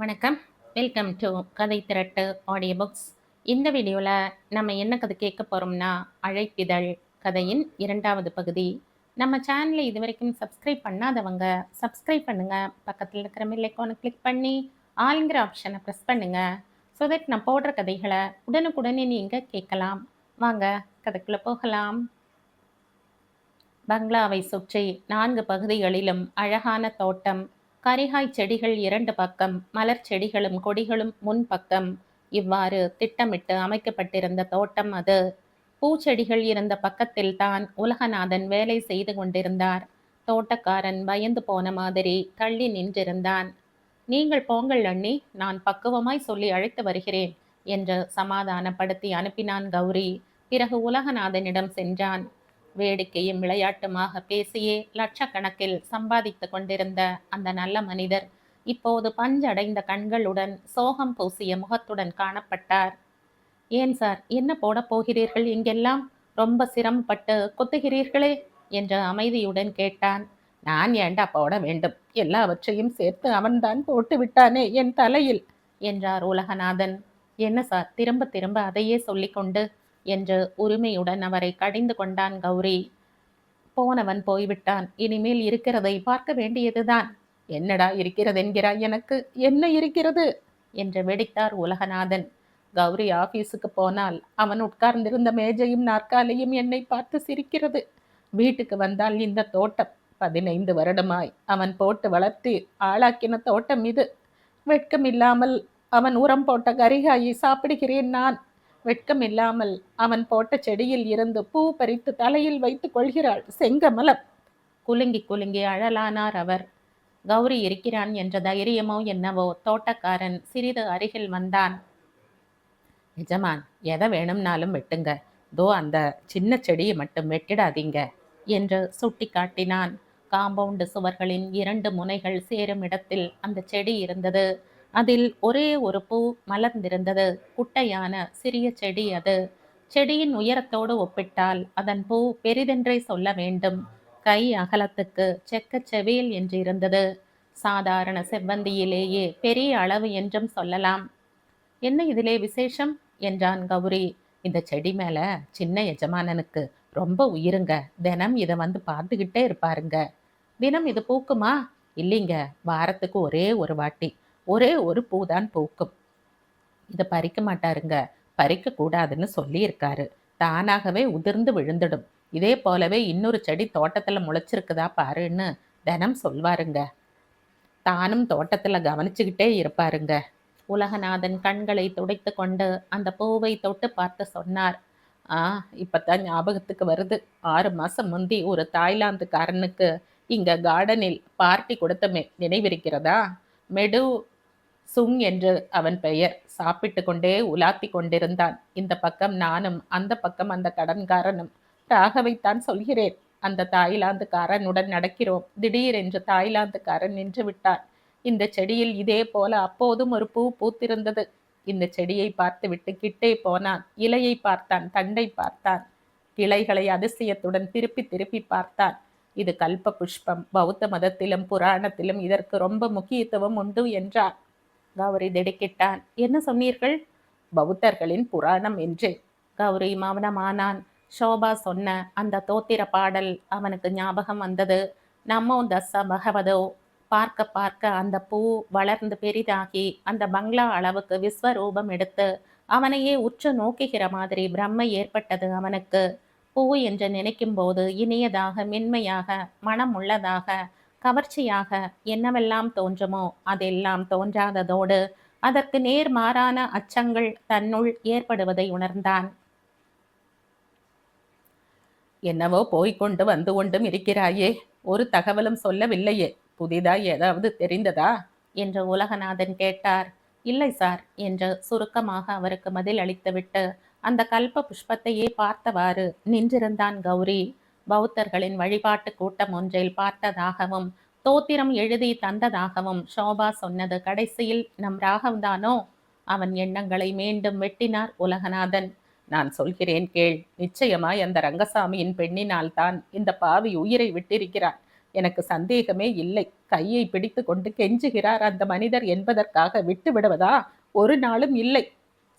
வணக்கம். Welcome to கதை திரட்டு audio books. இந்த வீடியோவில் நம்ம என்ன கதை கேட்க போகிறோம்னா, அழைப்பிதழ் கதையின் 2வது பகுதி. நம்ம சேனலை இது வரைக்கும் சப்ஸ்கிரைப் பண்ணாதவங்க சப்ஸ்கிரைப் பண்ணுங்கள். பக்கத்தில் இருக்கிற பெல் ஐகானை கிளிக் பண்ணி ஆளுங்கிற ஆப்ஷனை ப்ரெஸ் பண்ணுங்கள். ஸோ தட் நான் போடுற கதைகளை உடனுக்குடனே நீங்கள் கேட்கலாம். வாங்க கதைக்குள்ளே போகலாம். பங்களாவை சுற்றி 4 பகுதிகளிலும் அழகான தோட்டம். கரிகாய் செடிகள் 2 பக்கம், மலர் செடிகளும் கொடிகளும் முன்பக்கம். இவ்வாறு திட்டமிட்டு அமைக்கப்பட்டிருந்த தோட்டம் அது. பூச்செடிகள் இருந்த பக்கத்தில் தான் உலகநாதன் வேலை செய்து கொண்டிருந்தார். தோட்டக்காரன் பயந்து போன மாதிரி தள்ளி நின்றிருந்தான். நீங்கள் போங்கள் அண்ணி, நான் பக்குவமாய் சொல்லி அழைத்து வருகிறேன் என்று சமாதானப்படுத்தி அனுப்பினான் கௌரி. பிறகு உலகநாதனிடம் சென்றான். வேடிக்கையும் விளையாட்டுமாக பேசியே லட்சக்கணக்கில் சம்பாதித்து கொண்டிருந்த அந்த நல்ல மனிதர் இப்போது பஞ்சடைந்த கண்களுடன் சோகம் பூசிய முகத்துடன் காணப்பட்டார். ஏன் சார், என்ன போட போகிறீர்கள் இங்கெல்லாம்? ரொம்ப சிரமப்பட்டு கொத்துகிறீர்களே என்று அமைதியுடன் கேட்டான். நான் ஏண்டா போட வேண்டும்? எல்லாவற்றையும் சேர்த்து அவன்தான் போட்டு விட்டானே என் தலையில் என்றார் உலகநாதன். என்ன சார், திரும்ப திரும்ப அதையே சொல்லிக்கொண்டு என்று உரிமையுடன் அவரை கடிந்து கொண்டான் கௌரி. போனவன் போய்விட்டான், இனிமேல் இருக்கிறதை பார்க்க வேண்டியதுதான். என்னடா இருக்கிறது என்கிறாய்? எனக்கு என்ன இருக்கிறது என்று வெடித்தார் உலகநாதன். கௌரி ஆபீஸுக்கு போனால் அவன் உட்கார்ந்திருந்த மேஜையும் நாற்காலியும் என்னை பார்த்து சிரிக்கிறது. வீட்டுக்கு வந்தால் இந்த தோட்டம் 15 வருடமாய் அவன் போட்டு வளர்த்து ஆளாக்கின தோட்டம் இது. வெட்கமில்லாமல் அவன் உரம் போட்ட கரிகாயை சாப்பிடுகிறேன் நான். வெட்கமில்லாமல் அவன் போட்ட செடியில் இருந்து பூ பறித்து தலையில் வைத்துக் கொள்கிறாள் செங்கமலம். குலுங்கி குலுங்கி அழலானார் அவர். கௌரி இருக்கிறான் என்ற தைரியமோ என்னவோ தோட்டக்காரன் சிறிது அருகில் வந்தான். எஜமான், எதை வேணும்னாலும் வெட்டுங்க, தோ அந்த சின்ன செடியை மட்டும் வெட்டிடாதீங்க என்று சுட்டி காட்டினான். காம்பவுண்டு சுவர்களின் 2 முனைகள் சேரும் இடத்தில் அந்த செடி இருந்தது. அதில் ஒரே ஒரு பூ மலர்ந்திருந்தது. குட்டையான சிறிய செடி அது. செடியின் உயரத்தோடு ஒப்பிட்டால் அதன் பூ பெரிதென்றே சொல்ல வேண்டும். கை அகலத்துக்கு செக்கச் செவேல் என்று இருந்தது. சாதாரண செவ்வந்தியிலேயே பெரிய அளவு என்றும் சொல்லலாம். என்ன இதிலே விசேஷம் என்றான் கௌரி. இந்த செடி மேல சின்ன எஜமானனுக்கு ரொம்ப உயிருங்க. தினம் இதை வந்து பார்த்துக்கிட்டே இருப்பாருங்க. தினம் இது பூக்குமா? இல்லைங்க, வாரத்துக்கு ஒரே ஒரு வாட்டி ஒரே ஒரு பூதான் பூக்கும். இதை பறிக்க மாட்டாருங்க, பறிக்க கூடாதுன்னு சொல்லியிருக்காரு. தானாகவே உதிர்ந்து விழுந்துடும். இதே போலவே இன்னொரு செடி தோட்டத்துல முளைச்சிருக்குதா பாருன்னு தினம் சொல்வாருங்க. தானும் தோட்டத்துல கவனிச்சுக்கிட்டே இருப்பாருங்க. உலகநாதன் கண்களை துடைத்து கொண்டு அந்த பூவை தொட்டு பார்த்து சொன்னார். இப்பதான் ஞாபகத்துக்கு வருது. 6 மாசம் முந்தி ஒரு தாய்லாந்துக்காரனுக்கு இங்க கார்டனில் பார்ட்டி கொடுத்தமே, நினைவிருக்கிறதா? மெடு சுங் என்று அவன் பெயர். சாப்பிட்டு கொண்டே உலாத்தி கொண்டிருந்தான். இந்த பக்கம் நானும், அந்த பக்கம் அந்த கடன்காரனும். ராகவைத்தான் சொல்கிறேன். அந்த தாய்லாந்துக்காரனுடன் நடக்கிறோம். திடீரென்று தாய்லாந்துக்காரன் நின்று விட்டான். இந்த செடியில் இதே போல அப்போதும் ஒரு பூ பூத்திருந்தது. இந்த செடியை பார்த்து விட்டு கிட்டே போனான். இலையை பார்த்தான், தண்டை பார்த்தான், கிளைகளை அதிசயத்துடன் திருப்பி திருப்பி பார்த்தான். இது கல்ப புஷ்பம். பௌத்த மதத்திலும் புராணத்திலும் இதற்கு ரொம்ப முக்கியத்துவம் உண்டு என்றார். கௌரி திடுக்கிட்டான். என்ன சொன்னீர்கள்? பௌத்தர்களின் புராணம் என்று. கௌரி மௌனமானான். ஷோபா சொன்ன அந்த தோத்திர பாடல் அவனுக்கு ஞாபகம் வந்தது. நமோ தஸ்ஸ பகவதோ. பார்க்க பார்க்க அந்த பூ வளர்ந்து பெரிதாகி அந்த பங்களா அளவுக்கு விஸ்வரூபம் எடுத்து அவனையே உற்று நோக்குகிற மாதிரி பிரம்மை ஏற்பட்டது அவனுக்கு. பூ என்று நினைக்கும் போது இனியதாக, மென்மையாக, மனம் உள்ளதாக, கவர்ச்சியாக என்னவெல்லாம் தோன்றுமோ அதெல்லாம் தோன்றாததோடு அதற்கு நேர்மாறான அச்சங்கள் தன்னுள் ஏற்படுவதை உணர்ந்தான். என்னவோ போய்கொண்டு வந்து கொண்டும் இருக்கிறாயே, ஒரு தகவலும் சொல்லவில்லையே. புதிதாய் ஏதாவது தெரிந்ததா என்று உலகநாதன் கேட்டார். இல்லை சார் என்று சுருக்கமாக அவருக்கு பதில் அளித்துவிட்டு அந்த கல்ப புஷ்பத்தையே பார்த்தவாறு நின்றிருந்தான் கௌரி. பௌத்தர்களின் வழிபாட்டு கூட்டம் ஒன்றில் பார்த்ததாகவும் தோத்திரம் எழுதி தந்ததாகவும் ஷோபா சொன்னது கடைசியில் நம் ராகவ்தானோ? அவன் எண்ணங்களை மீண்டும் வெட்டினார் உலகநாதன். நான் சொல்கிறேன் கேள். நிச்சயமாய் அந்த ரங்கசாமியின் பெண்ணினால் தான் இந்த பாவி உயிரை விட்டிருக்கிறான். எனக்கு சந்தேகமே இல்லை. கையை பிடித்து கொண்டு கெஞ்சுகிறார் அந்த மனிதர் என்பதற்காக விட்டு விடுவதா? ஒரு நாளும் இல்லை.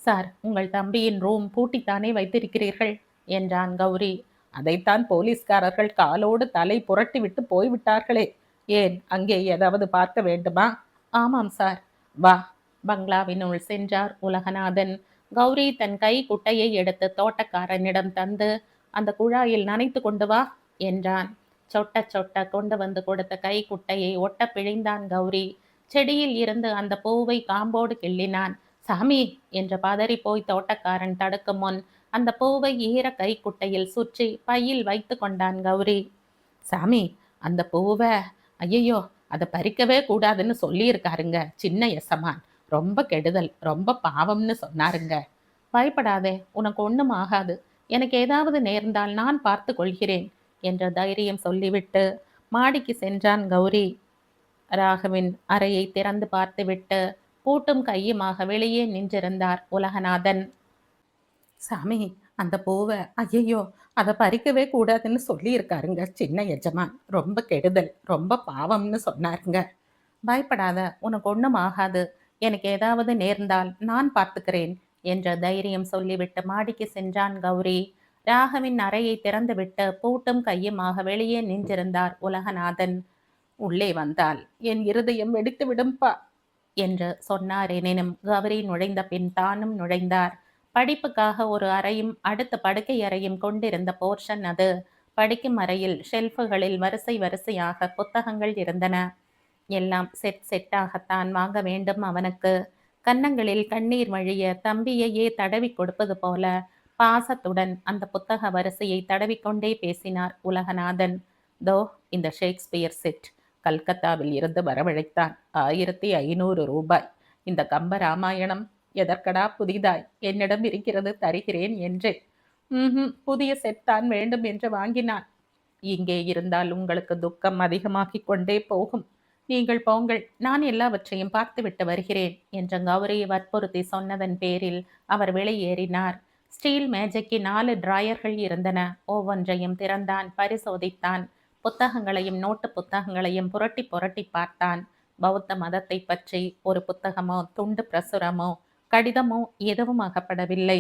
சார், உங்கள் தம்பியின் ரூம் பூட்டித்தானே வைத்திருக்கிறீர்கள் என்றான் கௌரி. அதைத்தான் போலீஸ்காரர்கள் காலோடு தலை புரட்டி விட்டு போய்விட்டார்களே. ஏன், அங்கே ஏதாவது பார்க்க வேண்டுமா? ஆமாம் சார். வா. பங்களாவினுள் சென்றார் உலகநாதன். கௌரி தன் கை குட்டையை எடுத்து தோட்டக்காரனிடம் தந்து, அந்த குழாயில் நனைத்து கொண்டு வா என்றான். சொட்ட சொட்ட கொண்டு வந்து கொடுத்த கை குட்டையை ஒட்ட பிழிந்தான் கௌரி. செடியில் இருந்து அந்த பூவை காம்போடு கிள்ளினான். சாமி என்று பதறி போய் தோட்டக்காரன் தடுக்கும் முன் அந்த பூவை ஈர கை குட்டையில் சுற்றி பையில் வைத்து கொண்டான் கௌரி. சாமி, அந்த பூவை ஐயையோ, அதை பறிக்கவே கூடாதுன்னு சொல்லியிருக்காருங்க சின்ன எசமான். ரொம்ப கெடுதல், ரொம்ப பாவம்னு சொன்னாருங்க. பயப்படாதே, உனக்கு ஒன்றும் ஆகாது. எனக்கு ஏதாவது நேர்ந்தால் நான் பார்த்து கொள்கிறேன் என்ற தைரியம் சொல்லிவிட்டு மாடிக்கு சென்றான் கௌரி. ராகவின் அறையை திறந்து பார்த்துவிட்டு பூட்டும் கையுமாக வெளியே நின்றிருந்தார் உலகநாதன். சாமி, அந்த பூவை ஐயையோ, அதை பறிக்கவே கூடாதுன்னு சொல்லியிருக்காருங்க சின்ன எஜமான். ரொம்ப கெடுதல், ரொம்ப பாவம்னு சொன்னாருங்க. பயப்படாத, உனக்கு ஒன்றும் ஆகாது. எனக்கு ஏதாவது நேர்ந்தால் நான் பார்த்துக்கிறேன் என்ற தைரியம் சொல்லிவிட்டு மாடிக்கு சென்றான் கௌரி. ராகவின் அறையை திறந்துவிட்டு பூட்டும் கையுமாக வெளியே நின்றிருந்தார் உலகநாதன். உள்ளே வந்தால் என் இருதயம் வெடித்து விடும்பா என்று சொன்னார். எனினும் கௌரி நுழைந்த பின் தானும் நுழைந்தார். படிப்புக்காக ஒரு அறையும் அடுத்த படுக்கை அறையும் கொண்டிருந்த போர்ஷன் அது. படிக்கும் அறையில் ஷெல்ஃபுகளில் வரிசை வரிசையாக புத்தகங்கள் இருந்தன. எல்லாம் செட் செட்டாகத்தான் வாங்க வேண்டும் அவனுக்கு. கன்னங்களில் கண்ணீர் வழிய தம்பியையே தடவி கொடுப்பது போல பாசத்துடன் அந்த புத்தக வரிசையை தடவிக்கொண்டே பேசினார் உலகநாதன். தோ, இந்த ஷேக்ஸ்பியர் செட் கல்கத்தாவில் இருந்து வரவழைத்தான். 1500 ரூபாய். இந்த கம்ப ராமாயணம் எதற்கடா புதிதாய் என்னிடம் இருக்கிறது, தருகிறேன் என்றேன். புதிய செட் தான் வேண்டும் என்று வாங்கினான். இங்கே இருந்தால் உங்களுக்கு துக்கம் அதிகமாகிக் கொண்டே போகும். நீங்கள் போங்கள், நான் எல்லாவற்றையும் பார்த்துவிட்டு வருகிறேன் என்ற கௌரியை வற்புறுத்தி சொன்னதன் பேரில் அவர் வெளியேறினார். ஸ்டீல் மேஜைக்கு 4 டிராயர்கள் இருந்தன. ஒவ்வொன்றையும் திறந்தான், பரிசோதித்தான். புத்தகங்களையும் நோட்டு புத்தகங்களையும் புரட்டி புரட்டி பார்த்தான். பௌத்த மதத்தை பற்றி ஒரு புத்தகமோ துண்டு பிரசுரமோ கடிதமோ எதுவும் அகப்படவில்லை.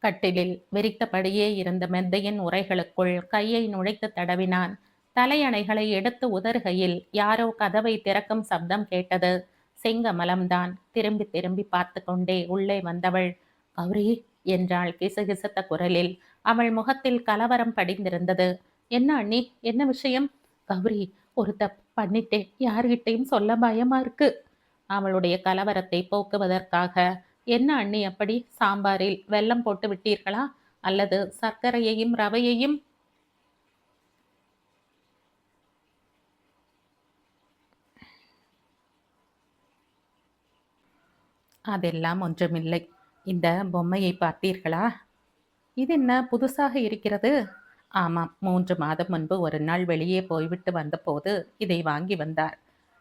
கட்டிலில் விரித்தபடியே இருந்த மெத்தையின் உரைகளுக்குள் கையை நுழைத்து தடவினான். தலையணைகளை எடுத்து உதறுகையில் யாரோ கதவை திறக்கும் சப்தம் கேட்டது. செங்கமலம்தான். திரும்பி திரும்பி பார்த்து கொண்டே உள்ளே வந்தவள். கௌரி என்றாள் கிசுகிசுத்த குரலில். அவள் முகத்தில் கலவரம் படிந்திருந்தது. என்ன அண்ணி, என்ன விஷயம்? கௌரி, ஒரு தப்பு பண்ணிட்டேன், யார்கிட்டையும் சொல்ல பயமா இருக்கு. அவளுடைய கலவரத்தை போக்குவதற்காக, என்ன அண்ணி அப்படி, சாம்பாரில் வெல்லம் போட்டு விட்டீர்களா, அல்லது சர்க்கரையையும் ரவையையும்? அதெல்லாம் ஒன்றுமில்லை. இந்த பொம்மையை பார்த்தீர்களா? இது என்ன புதுசாக இருக்கிறது? ஆமாம், 3 மாதம் முன்பு ஒரு நாள் வெளியே போய்விட்டு வந்தபோது இதை வாங்கி வந்தார்.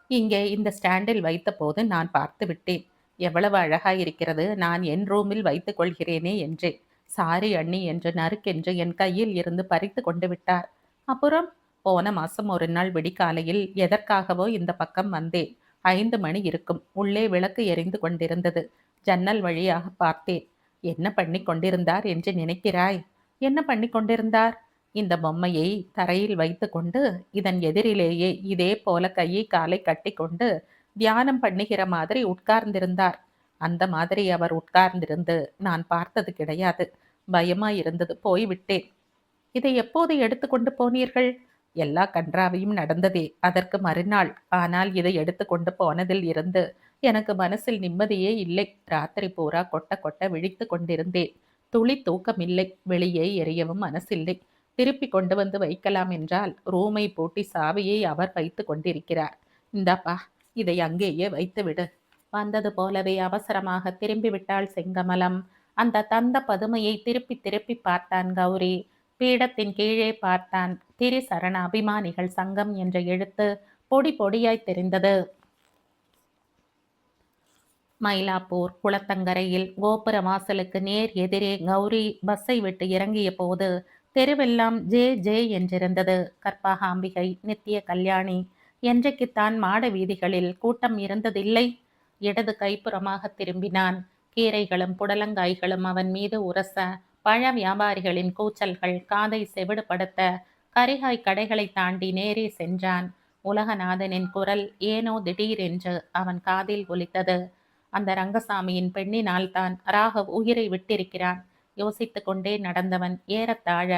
இங்கே இந்த ஸ்டாண்டில் வைத்தபோது நான் பார்த்து விட்டேன். எவ்வளவு அழகாயிருக்கிறது, நான் என் ரூமில் வைத்துக் கொள்கிறேனே என்றேன். சாரி அண்ணி என்று நறுக்கென்று என் கையில் இருந்து பறித்து கொண்டு விட்டார். அப்புறம் போன மாசம் ஒரு நாள் விடிகாலையில் எதற்காகவோ இந்த பக்கம் வந்தேன். 5 மணி இருக்கும். உள்ளே விளக்கு எரிந்து கொண்டிருந்தது. ஜன்னல் வழியாக பார்த்தேன். என்ன பண்ணி கொண்டிருந்தார் என்று நினைக்கிறாய்? என்ன பண்ணி கொண்டிருந்தார்? இந்த பொம்மையை தரையில் வைத்து கொண்டு இதன் எதிரிலேயே இதே போல கையை காலை கட்டி கொண்டு தியானம் பண்ணுகிற மாதிரி உட்கார்ந்திருந்தார். அந்த மாதிரி அவர் உட்கார்ந்திருந்து நான் பார்த்தது கிடையாது. பயமாயிருந்தது, போய்விட்டேன். இதை எப்போது எடுத்து கொண்டு போனீர்கள்? எல்லா கன்றாவையும் நடந்ததே அதற்கு மறுநாள். ஆனால் இதை எடுத்து கொண்டு போனதில் இருந்து எனக்கு மனசில் நிம்மதியே இல்லை. ராத்திரி பூரா கொட்ட கொட்ட விழித்து கொண்டிருந்தேன். துளி தூக்கமில்லை. வெளியே எரியவும் மனசில்லை. திருப்பி கொண்டு வந்து வைக்கலாம் என்றால் ரூமை பூட்டி சாவியை அவர் வைத்து கொண்டிருக்கிறார். இந்தாப்பா, இதை அங்கேயே வைத்து விடு. வந்தது போலவே அவசரமாக திரும்பிவிட்டாள் செங்கமலம். அந்த தந்த பதுமையை திருப்பி திருப்பி பார்த்தான் கௌரி. பீடத்தின் கீழே பார்த்தான். திரிசரண அபிமானிகள் சங்கம் என்ற எழுத்து பொடி பொடியாய் தெரிந்தது. மயிலாப்பூர் குளத்தங்கரையில் கோபுர வாசலுக்கு நேர் எதிரே கௌரி பஸ்ஸை விட்டு இறங்கிய போது தெருவெல்லாம் ஜே ஜே என்றிருந்தது. கற்பகாம்பிகை, நித்திய கல்யாணி என்றைக்குத்தான் மாட வீதிகளில் கூட்டம் இருந்ததில்லை? இடது கைப்புறமாக திரும்பினான். கீரைகளும் புடலங்காய்களும் அவன் மீது உரச, பழ வியாபாரிகளின் கூச்சல்கள் காதை செவிடுபடுத்த, கரிகாய் கடைகளை தாண்டி நேரே சென்றான். உலகநாதனின் குரல் ஏனோ திடீரென்று அவன் காதில் ஒலித்தது. அந்த ரங்கசாமியின் பெண்ணினால்தான் ராகவ் உயிரை விட்டிருக்கிறான். யோசித்துக் கொண்டே நடந்தவன் ஏறத்தாழ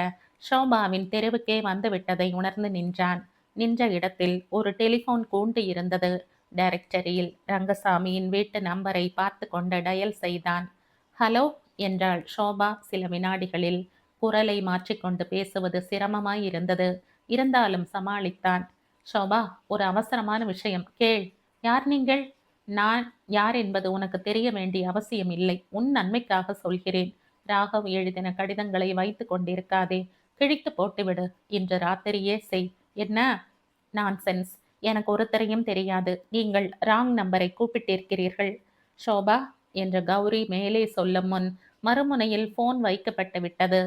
ஷோபாவின் தெருவுக்கே வந்துவிட்டதை உணர்ந்து நின்றான். நின்ற இடத்தில் ஒரு டெலிபோன் கூண்டு இருந்தது. டைரக்டரியில் ரங்கசாமியின் வீட்டு நம்பரை பார்த்து கொண்டு டயல் செய்தான். ஹலோ என்றாள் ஷோபா சில வினாடிகளில். குரலை மாற்றிக்கொண்டு பேசுவது சிரமமாய் இருந்தது. இருந்தாலும் சமாளித்தான். ஷோபா, ஒரு அவசரமான விஷயம் கேள். யார் நீங்கள்? நான் யார் என்பது உனக்கு தெரிய வேண்டிய அவசியம் இல்லை. உன் நன்மைக்காக சொல்கிறேன். ராகவ் எழுதின கடிதங்களை வைத்து கொண்டிருக்காதே. கிழித்து போட்டுவிடு. இன்று ராத்திரியே செய். என்ன? நான்சென்ஸ். எனக்கு ஒருத்தரையும் தெரியாது. நீங்கள் ராங் நம்பரை கூப்பிட்டிருக்கிறீர்கள். ஷோபா என்று கௌரி மேலே சொல்லும் முன் மறுமுனையில் போன் வைக்கப்பட்டு விட்டது.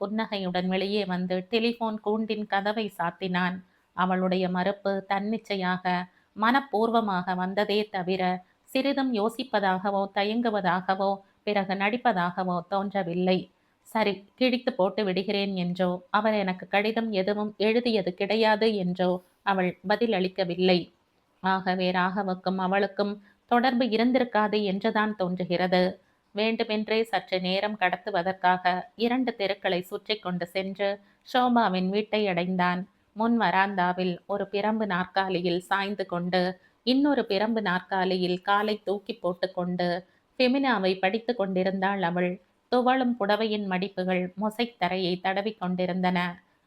புன்னகையுடன் வெளியே வந்து டெலிபோன் கூண்டின் கதவை சாத்தினான். அவளுடைய மறுப்பு தன்னிச்சையாக மனப்பூர்வமாக வந்ததே தவிர சிறிதும் யோசிப்பதாகவோ தயங்குவதாகவோ பிறகு நடிப்பதாகவோ தோன்றவில்லை. சரி, கிழித்து போட்டு விடுகிறேன் என்றோ, அவர் எனக்கு கடிதம் எதுவும் எழுதியது கிடையாது என்றோ அவள் பதில் அளிக்கவில்லை. ஆகவே ராகவுக்கும் அவளுக்கும் தொடர்பு இருந்திருக்காது என்றுதான் தோன்றுகிறது. வேண்டுமென்றே சற்று நேரம் கடத்துவதற்காக 2 தெருக்களை சுற்றி கொண்டு சென்று ஷோபாவின் வீட்டை அடைந்தான். முன் வராந்தாவில் ஒரு பிரம்பு நாற்காலியில் சாய்ந்து கொண்டு, இன்னொரு பிரம்பு நாற்காலியில் காலை தூக்கி போட்டுக்கொண்டு ஃபெமினாவை படித்து கொண்டிருந்தாள் அவள். துவளும் புடவையின் மடிப்புகள் மொசைக் தரையை தடவி கொண்டிருந்தன.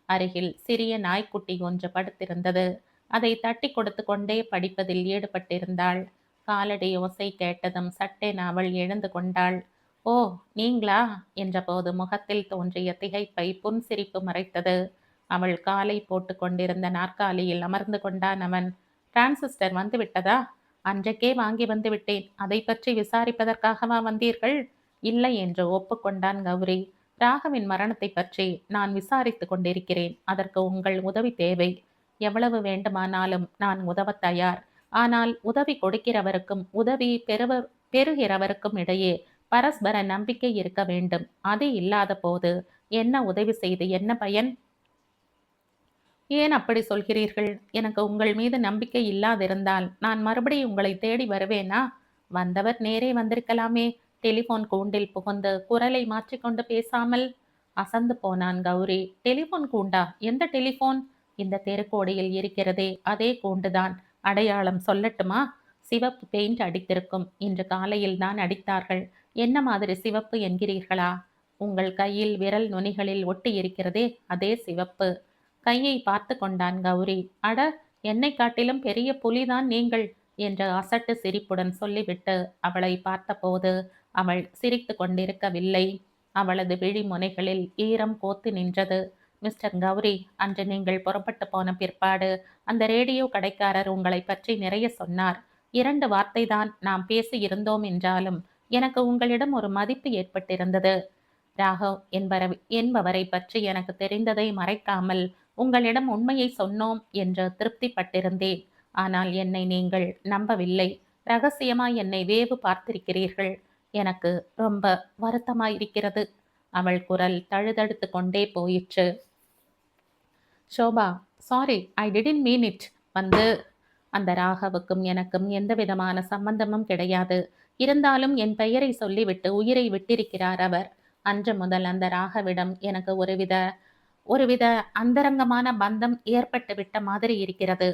அருகில் சிறிய நாய்க்குட்டி ஒன்று படுத்திருந்தது. அதை தட்டி கொடுத்து கொண்டே படிப்பதில் ஈடுபட்டிருந்தாள். காலடி ஓசை கேட்டதும் சட்டென அவள் எழுந்து கொண்டாள். ஓ, நீங்களா என்றபோது முகத்தில் தோன்றிய திகைப்பை புன்சிரிப்பு மறைத்தது. அவள் காலை போட்டு கொண்டிருந்த நாற்காலியில் அமர்ந்து கொண்டான் அவன். டிரான்சிஸ்டர் வந்து விட்டதா? அன்றைக்கே வாங்கி வந்து விட்டேன். அதை பற்றி விசாரிப்பதற்காகவா வந்தீர்கள்? இல்லை என்று ஒப்புக்கொண்டான் கௌரி. ராகவின் மரணத்தை பற்றி நான் விசாரித்து கொண்டிருக்கிறேன். அதற்கு உங்கள் உதவி தேவை. எவ்வளவு வேண்டுமானாலும் நான் உதவ தயார். ஆனால் உதவி கொடுக்கிறவருக்கும் உதவி பெறுகிறவருக்கும் இடையே பரஸ்பர நம்பிக்கை இருக்க வேண்டும். அது இல்லாத போது என்ன உதவி செய்து என்ன பயன்? ஏன் அப்படி சொல்கிறீர்கள்? எனக்கு உங்கள் மீது நம்பிக்கை இல்லாதிருந்தால் நான் மறுபடியும் உங்களை தேடி வருவேனா? வந்தவர் நேரே வந்திருக்கலாமே. டெலிபோன் கூண்டில் புகுந்து குரலை மாற்றிக்கொண்டு பேசாமல். அசந்து போனான் கௌரி. டெலிபோன் கூண்டா? எந்த டெலிபோன்? இந்த தெருக்கோடியில் இருக்கிறதே அதே கூண்டுதான். அடையாளம் சொல்லட்டுமா? சிவப்பு பெயிண்ட் அடித்திருக்கும். இன்று காலையில் தான் அடித்தார்கள். என்ன மாதிரி சிவப்பு என்கிறீர்களா? உங்கள் கையில் விரல் நுனிகளில் ஒட்டி இருக்கிறதே அதே சிவப்பு. கையை பார்த்து கொண்டான் கௌரி. அட, என்னை காட்டிலும் பெரிய புலிதான் நீங்கள் என்று அசட்டு சிரிப்புடன் சொல்லிவிட்டு அவளை பார்த்தபோது அவள் சிரித்து கொண்டிருக்கவில்லை. அவளது விழி முனைகளில் ஈரம் கோத்து நின்றது. மிஸ்டர் கௌரி, அன்று நீங்கள் புறப்பட்டு போன பிற்பாடு அந்த ரேடியோ கடைக்காரர் உங்களை பற்றி நிறைய சொன்னார். 2 வார்த்தைதான் நாம் பேசி இருந்தோம் என்றாலும் எனக்கு உங்களிடம் ஒரு மதிப்பு ஏற்பட்டிருந்தது. ராகவ் என்பவரை பற்றி எனக்கு தெரிந்ததை மறைக்காமல் உங்களிடம் உண்மையை சொன்னோம் என்று திருப்திப்பட்டிருந்தேன். ஆனால் என்னை நீங்கள் நம்பவில்லை. ரகசியமாய் என்னை வேவு பார்த்திருக்கிறீர்கள். எனக்கு ரொம்ப வருத்தமாயிருக்கிறது. அவள் குரல் தழுதழுத்து கொண்டே போயிற்று. Shobha, sorry, I didn't mean it. வந்து அந்த ராகவுக்கும் எனக்கும் எந்த விதமான சம்பந்தமும் கிடையாது. இருந்தாலும் என் பெயரை சொல்லிவிட்டு உயிரை விட்டிருக்கிறார் அவர். அன்று முதல் அந்த ராகவிடம் எனக்கு ஒருவித அந்தரங்கமான பந்தம் ஏற்பட்டு விட்ட மாதிரி இருக்கிறது.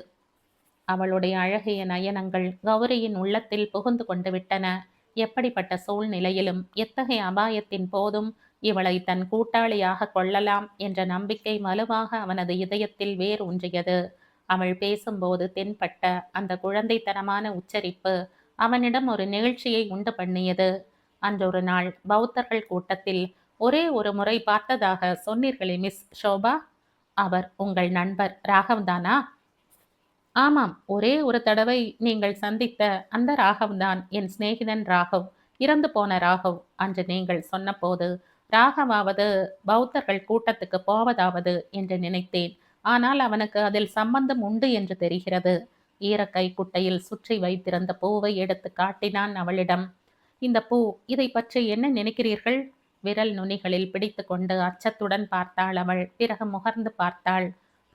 அவளுடைய அழகிய நயனங்கள் கௌரியின் உள்ளத்தில் புகுந்து கொண்டு விட்டன. எப்படிப்பட்ட சூழ்நிலையிலும் எத்தகைய அபாயத்தின் போதும் இவளை தன் கூட்டாளியாக கொள்ளலாம் என்ற நம்பிக்கை வலுவாக அவனது இதயத்தில் வேர் ஊன்றியது. அவள் பேசும்போது தென்பட்ட அந்த குழந்தைத்தனமான உச்சரிப்பு அவனிடம் ஒரு நிகழ்ச்சியை உண்டு பண்ணியது. அன்றொரு நாள் பௌத்தர்கள் கூட்டத்தில் ஒரே ஒரு முறை பார்த்ததாக சொன்னீர்களே மிஸ் ஷோபா, அவர் உங்கள் நண்பர் ராகவ்தானா? ஆமாம், ஒரே ஒரு தடவை நீங்கள் சந்தித்த அந்த ராகவ்தான் என் சிநேகிதன் ராகவ். இறந்து போன ராகவ். அன்று நீங்கள் சொன்னபோது ராகவாவது பௌத்தர்கள் கூட்டத்துக்கு போவதாவது என்று நினைத்தேன். ஆனால் அவனுக்கு அதில் சம்பந்தம் உண்டு என்று தெரிகிறது. ஈரக்கை குட்டையில் சுற்றி வைத்திருந்த பூவை எடுத்து காட்டினான் அவளிடம். இந்த பூ, இதை பற்றி என்ன நினைக்கிறீர்கள்? விரல் நுனிகளில் பிடித்து கொண்டு அச்சத்துடன் பார்த்தாள் அவள். பிறகு முகர்ந்து பார்த்தாள்.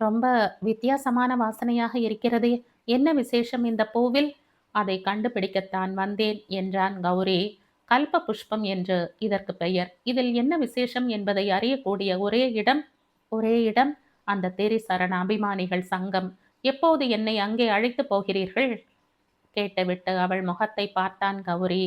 ரொம்ப வித்தியாசமான வாசனையாக இருக்கிறதே, என்ன விசேஷம் இந்த பூவில்? அதை கண்டுபிடிக்கத்தான் வந்தேன் என்றான் கௌரி. கல்ப புஷ்பம் என்று இதற்கு பெயர். இதில் என்ன விசேஷம் என்பதை அறியக்கூடிய ஒரே இடம் அந்த திரிசரண அபிமானிகள் சங்கம். எப்போது என்னை அங்கே அழைத்து போகிறீர்கள்? கேட்டுவிட்டு அவள் முகத்தை பார்த்தான் கௌரி.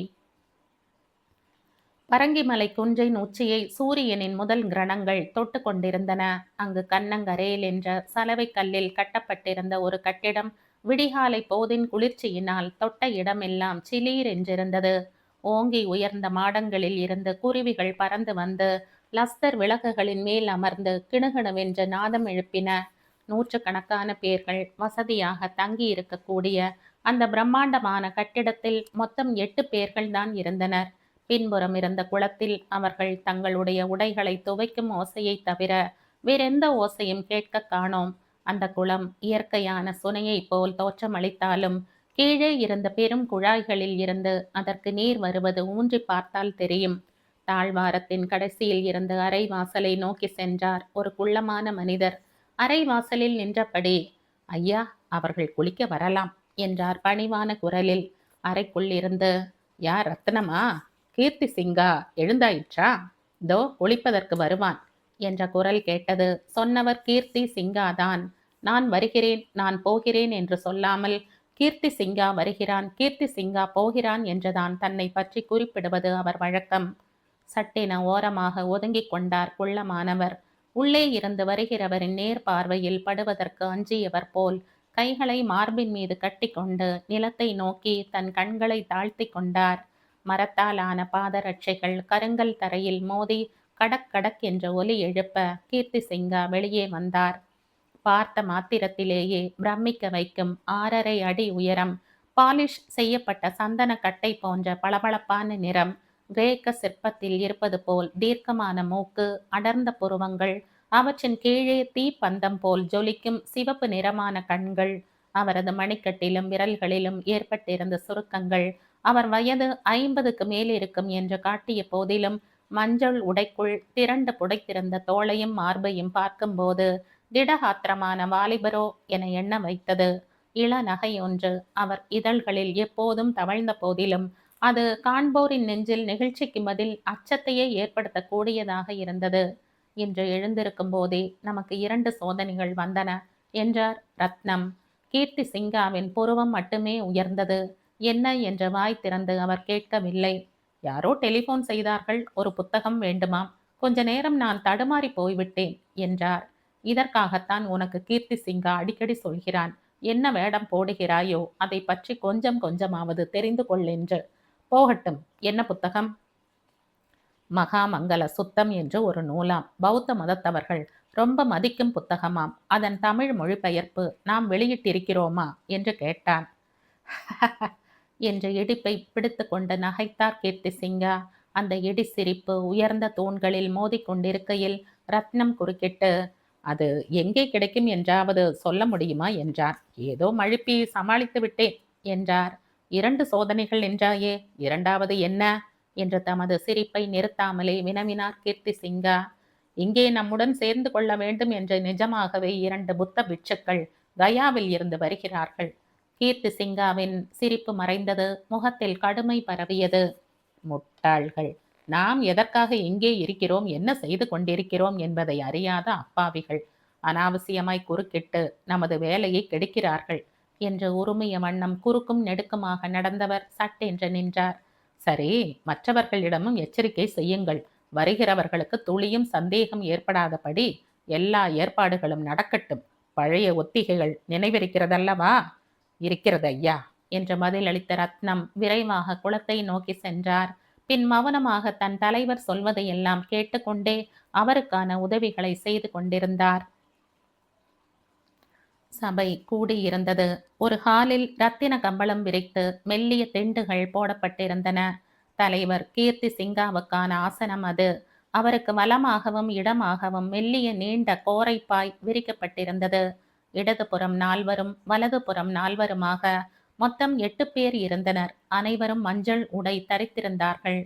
பரங்கிமலை குன்றின் உச்சியை சூரியனின் முதல் கிரணங்கள் தொட்டு கொண்டிருந்தன. அங்கு கண்ணங்கரேல் என்ற சலவை கல்லில் கட்டப்பட்டிருந்த ஒரு கட்டிடம் விடிகாலை போதின் குளிர்ச்சியினால் தொட்ட இடமெல்லாம் சிலீர் என்றிருந்தது. ஓங்கி உயர்ந்த மாடங்களில் இருந்து குருவிகள் பறந்து வந்து லஸ்தர் விளக்குகளின் மேல் அமர்ந்து கிணுகிணுவென்று நாதம் எழுப்பின. நூற்றுக்கணக்கான பேர்கள் வசதியாக தங்கி இருக்கக்கூடிய அந்த பிரம்மாண்டமான கட்டிடத்தில் மொத்தம் 8 பேர்கள்தான் இருந்தனர். பின்புறம் இருந்த குளத்தில் அவர்கள் தங்களுடைய உடைகளை துவைக்கும் ஓசையை தவிர வேறெந்த ஓசையும் கேட்க காணோம். அந்த குளம் இயற்கையான சுனையைப் போல் தோற்றமளித்தாலும் கீழே இருந்த பெரும் குழாய்களில் இருந்து அதற்கு நீர் வருவது ஊன்றி பார்த்தால் தெரியும். தாழ்வாரத்தின் கடைசியில் இருந்து அரை வாசலை நோக்கி சென்றார் ஒரு குள்ளமான மனிதர். அரை வாசலில் நின்றபடி, ஐயா, அவர்கள் குளிக்க வரலாம் என்றார் பணிவான குரலில். அறைக்குள் இருந்து, யார், ரத்னமா? கீர்த்தி சிங்கா எழுந்தாயிற்றா? தோ குளிப்பதற்கு வருவான் என்ற குரல் கேட்டது. சொன்னவர் கீர்த்தி சிங்காதான். நான் வருகிறேன், நான் போகிறேன் என்று சொல்லாமல் கீர்த்தி சிங்கா வருகிறான், கீர்த்தி சிங்கா போகிறான் என்றுதான் தன்னை பற்றி குறிப்பிடுவது அவர் வழக்கம். சட்டென ஓரமாக ஒதுங்கிக் கொண்டார் குள்ளமானவர். உள்ளே இருந்து வருகிறவரின் நேர் பார்வையில் படுவதற்கு அஞ்சியவர் போல் கைகளை மார்பின் மீது கட்டிக்கொண்டு நிலத்தை நோக்கி தன் கண்களை தாழ்த்தி கொண்டார். மரத்தால் ஆன பாதரட்சைகள் கருங்கல் தரையில் மோதி கடக் கடக் என்ற ஒலி எழுப்ப கீர்த்தி சிங்கா வெளியே வந்தார். பார்த்த மாத்திரத்திலேயே பிரமிக்க வைக்கும் 6.5 அடி உயரம், பாலிஷ் செய்யப்பட்ட சந்தன கட்டை போன்ற பளபளப்பான நிறம், கிரேக்க சிற்பத்தில் இருப்பது போல் தீர்க்கமான மூக்கு, அடர்ந்த புருவங்கள், அவற்றின் கீழே தீப்பந்தம் போல் ஜொலிக்கும் சிவப்பு நிறமான கண்கள், அவரது மணிக்கட்டிலும் விரல்களிலும் ஏற்பட்டிருந்த சுருக்கங்கள் அவர் வயது 50க்கு மேல் இருக்கும் என்று காட்டிய போதிலும் மஞ்சள் உடைக்குள் திரண்டு புடைத்திருந்த தோளையும் மார்பையும் பார்க்கும்போது திடகாத்திரமான வாலிபரோ என எண்ண வைத்தது. இள நகை ஒன்று அவர் இதழ்களில் எப்போதும் தவழ்ந்த போதிலும் அது காண்போரின் நெஞ்சில் நெகிழ்ச்சிக்கு பதில் அச்சத்தையே ஏற்படுத்தக்கூடியதாக இருந்தது. இன்று எழுந்திருக்கும் போதே நமக்கு 2 சோதனைகள் வந்தன என்றார் ரத்னம். கீர்த்தி சிங்காவின் புருவம் மட்டுமே உயர்ந்தது. என்ன என்று வாய் திறந்து அவர் கேட்கவில்லை. யாரோ டெலிபோன் செய்தார்கள், ஒரு புத்தகம் வேண்டுமாம். கொஞ்ச நேரம் நான் தடுமாறி போய்விட்டேன் என்றார். இதற்காகத்தான் உனக்கு கீர்த்தி சிங்கா அடிக்கடி சொல்கிறான், என்ன வேடம் போடுகிறாயோ அதை பற்றி கொஞ்சம் கொஞ்சமாவது தெரிந்து கொள்ளென்று. போகட்டும், என்ன புத்தகம்? மகாமங்கல சுத்தம் என்று ஒரு நூலாம். பௌத்த மதத்தவர்கள் ரொம்ப மதிக்கும் புத்தகமாம். அதன் தமிழ் மொழிபெயர்ப்பு நாம் வெளியிட்டிருக்கிறோமா என்று கேட்டான். என்ற இடிப்பை பிடித்து கொண்டு நகைத்தார் கீர்த்தி சிங்கா. அந்த இடி சிரிப்பு உயர்ந்த தூண்களில் மோதிக்கொண்டிருக்கையில் ரத்னம் குறுக்கிட்டு, அது எங்கே கிடைக்கும் என்றாவது சொல்ல முடியுமா என்றார். ஏதோ மழுப்பி சமாளித்து விட்டேன் என்றார். 2 சோதனைகள் என்றாயே, இரண்டாவது என்ன என்று தமது சிரிப்பை நிறுத்தாமலே வினவினார் கீர்த்தி சிங்கா. இங்கே நம்முடன் சேர்ந்து கொள்ள வேண்டும் என்று நிஜமாகவே 2 புத்த பிட்சுக்கள் கயாவில் இருந்து வருகிறார்கள். கீர்த்தி சிங்காவின் சிரிப்பு மறைந்தது. முகத்தில் கடுமை பரவியது. முட்டாள்கள்! நாம் எதற்காக இங்கே இருக்கிறோம், என்ன செய்து கொண்டிருக்கிறோம் என்பதை அறியாத அப்பாவிகள் அனாவசியமாய் குறுக்கிட்டு நமது வேலையை கெடுக்கிறார்கள் என்று உருமிய வண்ணம் குறுக்கும் நெடுக்குமாக நடந்தவர் சட்டென்று நின்றார். சரி, மற்றவர்களிடமும் எச்சரிக்கை செய்யுங்கள். வருகிறவர்களுக்கு துளியும் சந்தேகம் ஏற்படாதபடி எல்லா ஏற்பாடுகளும் நடக்கட்டும். பழைய ஒத்திகைகள் நினைவிருக்கிறதல்லவா? இருக்கிறது ஐயா என்று பதிலளித்த ரத்னம் விரைவாக குளத்தை நோக்கி சென்றார். பின் மௌனமாக தன் தலைவர் சொல்வதையெல்லாம் கேட்டுக்கொண்டே அவருக்கான உதவிகளை செய்து கொண்டிருந்தார். சபை கூடியிருந்தது. ஒரு ஹாலில் ரத்தின கம்பளம் விரித்து மெல்லிய திண்டுகள் போடப்பட்டிருந்தன. தலைவர் கீர்த்தி சிங்காவுக்கான ஆசனம் அது. அவருக்கு வலமாகவும் இடமாகவும் மெல்லிய நீண்ட கோரைப்பாய் விரிக்கப்பட்டிருந்தது. இடதுபுறம் 4வரும் வலதுபுறம் 4வருமாக மொத்தம் 8 பேர் இருந்தனர். அனைவரும் மஞ்சள் உடை தரித்திருந்தார்கள்.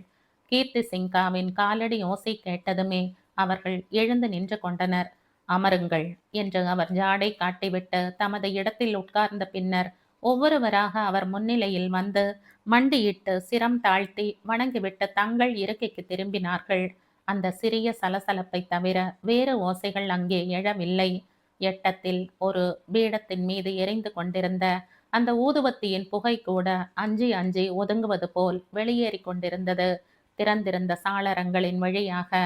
கீர்த்தி சிங்காவின் காலடி ஓசை கேட்டதுமே அவர்கள் எழுந்து நின்று கொண்டனர். அமருங்கள் என்று அவர் ஜாடை காட்டிவிட்டு தமது இடத்தில் உட்கார்ந்த பின்னர் ஒவ்வொருவராக அவர் முன்னிலையில் வந்து மண்டியிட்டு சிரம் தாழ்த்தி வணங்கிவிட்டு தங்கள் இருக்கைக்கு திரும்பினார்கள். அந்த சிறிய சலசலப்பை தவிர வேறு ஓசைகள் அங்கே எழவில்லை. எட்டத்தில் ஒரு பீடத்தின் மீது எரிந்து கொண்டிருந்த அந்த ஊதுவத்தியின் புகை கூட அஞ்சி அஞ்சி ஒதுங்குவது போல் வெளியேறி கொண்டிருந்தது. திறந்திருந்த சாளரங்களின் வழியாக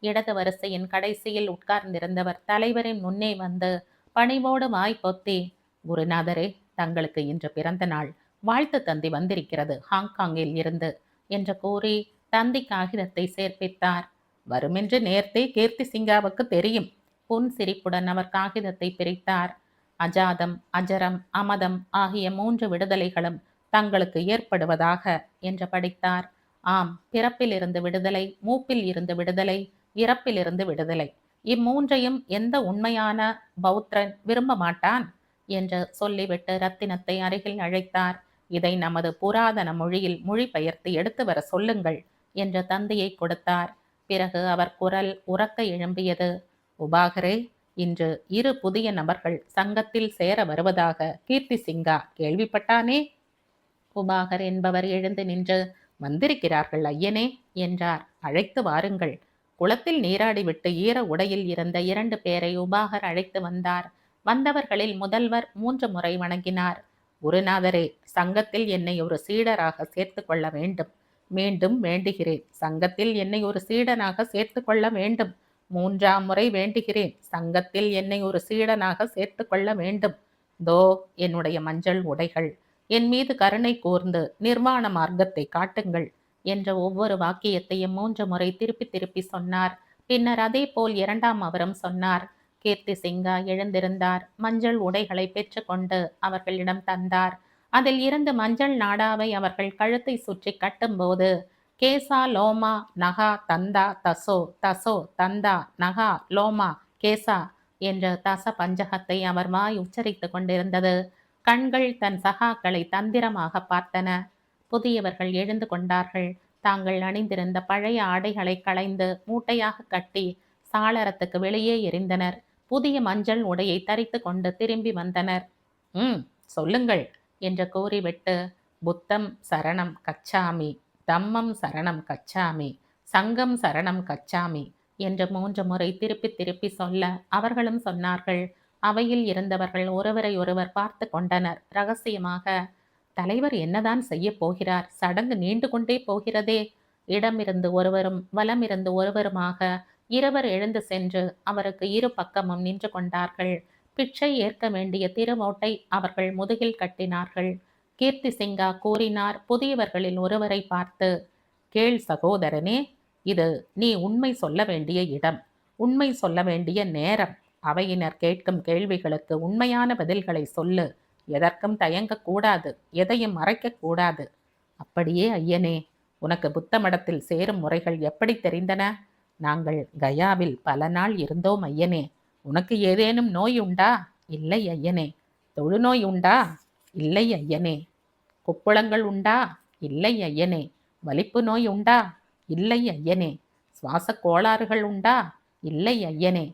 இடது வரிசையின் கடைசியில் உட்கார்ந்திருந்தவர் தலைவரின் முன்னே வந்து பணிவோடு வாய் பொத்தி, குருநாதரே, தங்களுக்கு இன்று பிறந்த நாள் வாழ்த்து தந்தி வந்திருக்கிறது ஹாங்காங்கில் இருந்து என்று கூறி தந்தி காகிதத்தை சேர்ப்பித்தார். வருமென்று நேர்த்தே கீர்த்தி சிங்காவுக்கு தெரியும். புன் சிரிப்புடன் அவர் காகிதத்தை பிரித்தார். அஜாதம், அஜரம், அமதம் ஆகிய 3 விடுதலைகளும் தங்களுக்கு ஏற்படுவதாக என்று படித்தார். ஆம், பிறப்பில் இருந்து விடுதலை, மூப்பில் இருந்து விடுதலை, இறப்பிலிருந்து விடுதலை. இம்மூன்றையும் எந்த உண்மையான பௌத்திரன் விரும்ப மாட்டான் என்று சொல்லிவிட்டு ரத்தினத்தை அருகில் அழைத்தார். இதை நமது புராதன மொழியில் மொழிபெயர்த்து எடுத்து வர சொல்லுங்கள் என்று தந்தையை கொடுத்தார். பிறகு அவர் குரல் உரக்க எழும்பியது. உபாகரே, இன்று 2 புதிய நபர்கள் சங்கத்தில் சேர வருவதாக கீர்த்தி சிங்கா கேள்விப்பட்டானே? உபாகர் என்பவர் எழுந்து நின்று, வந்திருக்கிறார்கள் ஐயனே என்றார். அழைத்து வாருங்கள். குளத்தில் நீராடிவிட்டு ஈர உடையில் இருந்த 2 பேரை உபாகர் அழைத்து வந்தார். வந்தவர்களில் முதல்வர் 3 முறை வணங்கினார். குருநாதரே, சங்கத்தில் என்னை ஒரு சீடராக சேர்த்து கொள்ள வேண்டும். மீண்டும் வேண்டுகிறேன், சங்கத்தில் என்னை ஒரு சீடனாக சேர்த்து கொள்ள வேண்டும். 3ஆம் முறை வேண்டுகிறேன், சங்கத்தில் என்னை ஒரு சீடனாக சேர்த்து கொள்ள வேண்டும். தோ என்னுடைய மஞ்சள் உடைகள், என் மீது கருணை கூர்ந்து நிர்வாண மார்க்கத்தை காட்டுங்கள் என்ற ஒவ்வொரு வாக்கியத்தையும் 3 முறை திருப்பி திருப்பி சொன்னார். பின்னர் அதே போல் 2ஆம் அவரும் சொன்னார். கீர்த்தி சிங்கா எழுந்திருந்தார். மஞ்சள் உடைகளை பெற்றுக்கொண்டு அவர்களிடம் தந்தார். அதில் இருந்து மஞ்சள் நாடாவை அவர்கள் கழுத்தை சுற்றி கட்டும்போது, கேசா லோமா நகா தந்தா தசோ, தசோ தந்தா நகா லோமா கேசா என்ற தச பஞ்சகத்தை அவர் வாய் உச்சரித்து கொண்டிருந்தது. கண்கள் தன் சகாக்களை தந்திரமாக பார்த்தன. புதியவர்கள் எழுந்து கொண்டார்கள். தாங்கள் அணிந்திருந்த பழைய ஆடைகளை களைந்து மூட்டையாக கட்டி சாளரத்துக்கு வெளியே எறிந்தனர். புதிய மஞ்சள் உடையை தரித்து கொண்டு திரும்பி வந்தனர். சொல்லுங்கள் என்று கூறிவிட்டு, புத்தம் சரணம் கச்சாமி, தம்மம் சரணம் கச்சாமி, சங்கம் சரணம் கச்சாமி என்று 3 முறை திருப்பி திருப்பி சொல்ல அவர்களும் சொன்னார்கள். அவையில் இருந்தவர்கள் ஒருவரை ஒருவர் பார்த்து கொண்டனர். ரகசியமாக, தலைவர் என்னதான் செய்ய போகிறார்? சடங்கு நீண்டு கொண்டே போகிறதே. இடமிருந்து ஒருவரும் வலமிருந்து ஒருவருமாக இருவர் எழுந்து சென்று அவருக்கு 2 பக்கமும் நின்று கொண்டார்கள். பிச்சை ஏற்க வேண்டிய திருமோட்டை அவர்கள் முதுகில் கட்டினார்கள். கீர்த்தி சிங்கா கூறினார் புதியவர்களில் ஒருவரை பார்த்து, கேள் சகோதரனே, இது நீ உண்மை சொல்ல வேண்டிய இடம், உண்மை சொல்ல வேண்டிய நேரம். அவையினர் கேட்கும் கேள்விகளுக்கு உண்மையான பதில்களை சொல்லு. எதற்கும் தயங்கக்கூடாது, எதையும் மறைக்கக்கூடாது. அப்படியே ஐயனே. உனக்கு புத்த மடத்தில் சேரும் முறைகள் எப்படி தெரிந்தன? நாங்கள் கயாவில் பல நாள் இருந்தோம் ஐயனே. உனக்கு ஏதேனும் நோய் உண்டா? இல்லை ஐயனே. தொழுநோய் உண்டா? இல்லை ஐயனே. குப்புளங்கள் உண்டா? இல்லை ஐயனே. வலிப்பு நோய் உண்டா? இல்லை ஐயனே. சுவாச கோளாறுகள் உண்டா? இல்லை ஐயனே.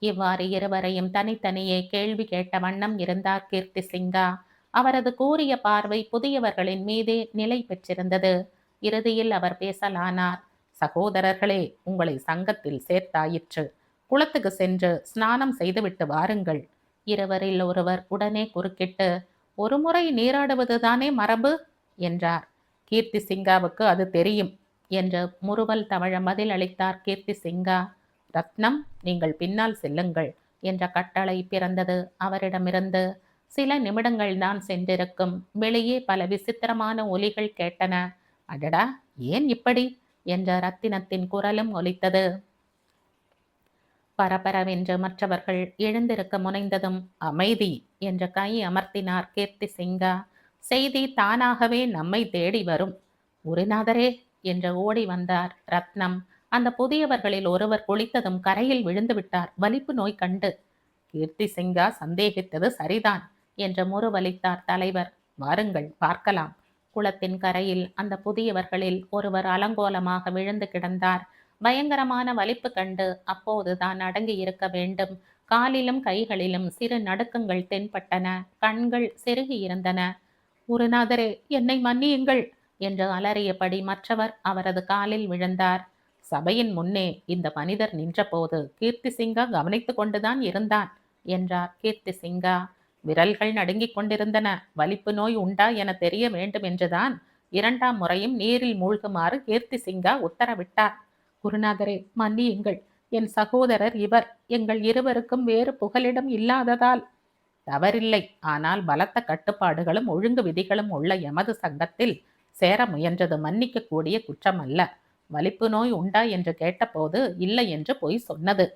இவ்வாறு இருவரையும் தனித்தனியே கேள்வி கேட்ட வண்ணம் இருந்தார் கீர்த்தி சிங்கா. அவரது கூரிய பார்வை புதியவர்களின் மீதே நிலை பெற்றிருந்தது. இறுதியில் அவர் பேசலானார். சகோதரர்களே, உங்களை சங்கத்தில் சேர்த்தாயிற்று. குளத்துக்கு சென்று ஸ்நானம் செய்துவிட்டு வாருங்கள். இருவரில் ஒருவர் உடனே குறுக்கிட்டு, ஒரு முறை நீராடுவதுதானே மரபு என்றார். கீர்த்தி சிங்காவுக்கு அது தெரியும் என்று முறுவல் தவழ பதில் அளித்தார் கீர்த்தி சிங்கா. ரத்னம், நீங்கள் பின்னால் செல்லுங்கள் என்ற கட்டளை பிறந்தது அவரிடமிருந்து. சில நிமிடங்கள் தான் சென்றிருக்கும். வெளியே பல விசித்திரமான ஒலிகள் கேட்டன. அடடா, ஏன் இப்படி என்ற ரத்தினத்தின் குரலும் ஒலித்தது. பரபரவென்று மற்றவர்கள் எழுந்திருக்க முனைந்ததும், அமைதி என்ற கை அமர்த்தினார் கீர்த்தி சிங்கா. செய்தி தானாகவே நம்மை தேடி வரும். குருநாதரே என்று ஓடி வந்தார் ரத்னம். அந்த புதியவர்களில் ஒருவர் குளித்ததும் கரையில் விழுந்து விட்டார் வலிப்பு நோய் கண்டு. கீர்த்தி சிங்கா சந்தேகித்தது சரிதான் என்று முறுவலித்தார் தலைவர். வாருங்கள் பார்க்கலாம். குளத்தின் கரையில் அந்த புதியவர்களில் ஒருவர் அலங்கோலமாக விழுந்து கிடந்தார். பயங்கரமான வலிப்பு கண்டு அப்போதுதான் அடங்கி இருக்க வேண்டும். காலிலும் கைகளிலும் சிறு நடுக்கங்கள் தென்பட்டன. கண்கள் செருகியிருந்தன. குருநாதரே, என்னை மன்னியுங்கள் என்று அலறியபடி மற்றவர் அவரது காலில் விழுந்தார். சபையின் முன்னே இந்த மனிதர் நின்றபோது கீர்த்தி சிங்கா கவனித்துக் கொண்டுதான் இருந்தான் என்றார் கீர்த்தி சிங்கா. விரல்கள் நடுங்கிக் கொண்டிருந்தன. வலிப்பு நோய் உண்டா என தெரிய வேண்டும் என்றுதான் 2ஆம் முறையும் நீரில் மூழ்குமாறு கீர்த்தி சிங்கா உத்தரவிட்டார். குருநாதரே, மன்னியுங்கள். என் சகோதரர் இவர். எங்கள் இருவருக்கும் வேறு புகலிடம் இல்லாததால். தவறில்லை. ஆனால் பலத்த கட்டுப்பாடுகளும் ஒழுங்கு விதிகளும் உள்ள எமது சங்கத்தில் சேர முயன்றது மன்னிக்க கூடிய குற்றம் அல்ல. வலிப்பு நோய் உண்டா என்று கேட்டபோது இல்லை என்று பொய் சொன்னது.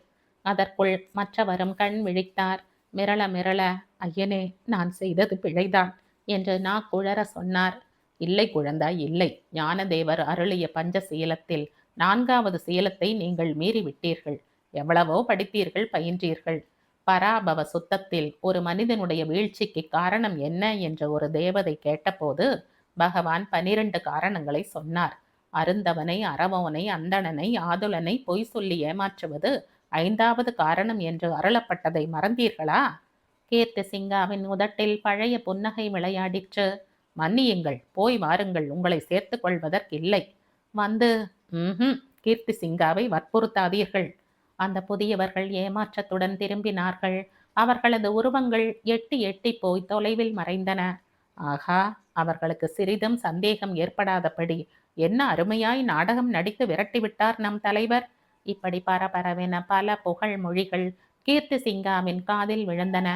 அதற்குள் மற்றவரும் கண் விழித்தார். மிரள மிரள, ஐயனே, நான் செய்தது பிழைதான் என்று குழற சொன்னார். இல்லை குழந்தாய், இல்லை. ஞானதேவர் அருளிய பஞ்சசீலத்தில் 4வது சீலத்தை நீங்கள் மீறிவிட்டீர்கள். எவ்வளவோ படித்தீர்கள், பயின்றீர்கள். பராபவ சுத்தத்தில் ஒரு மனிதனுடைய வீழ்ச்சிக்கு காரணம் என்ன என்ற ஒரு தேவதை கேட்டபோது பகவான் 12 காரணங்களை சொன்னார். அருந்தவனை, அறவோனை, அந்தணனை, ஆதுலனை பொய் சொல்லி ஏமாற்றுவது 5வது காரணம் என்று அருளப்பட்டதை மறந்தீர்களா? கீர்த்தி சிங்காவின் உதட்டில் பழைய புன்னகை விளையாடிற்று. மன்னியுங்கள், போய் வாருங்கள், உங்களை சேர்த்து கொள்வதற்கில்லை. வந்து கீர்த்தி சிங்காவை வற்புறுத்தாதீர்கள். அந்த புதியவர்கள் ஏமாற்றத்துடன் திரும்பினார்கள். அவர்களது உருவங்கள் எட்டி எட்டி போய் தொலைவில் மறைந்தன. ஆகா, அவர்களுக்கு சிறிதும் சந்தேகம் ஏற்படாதபடி என்ன அருமையாய் நாடகம் நடித்து விரட்டிவிட்டார் நம் தலைவர். இப்படி பரபரவென பல புகழ் மொழிகள் கீர்த்தி சிங்காவின் காதில் விழுந்தன.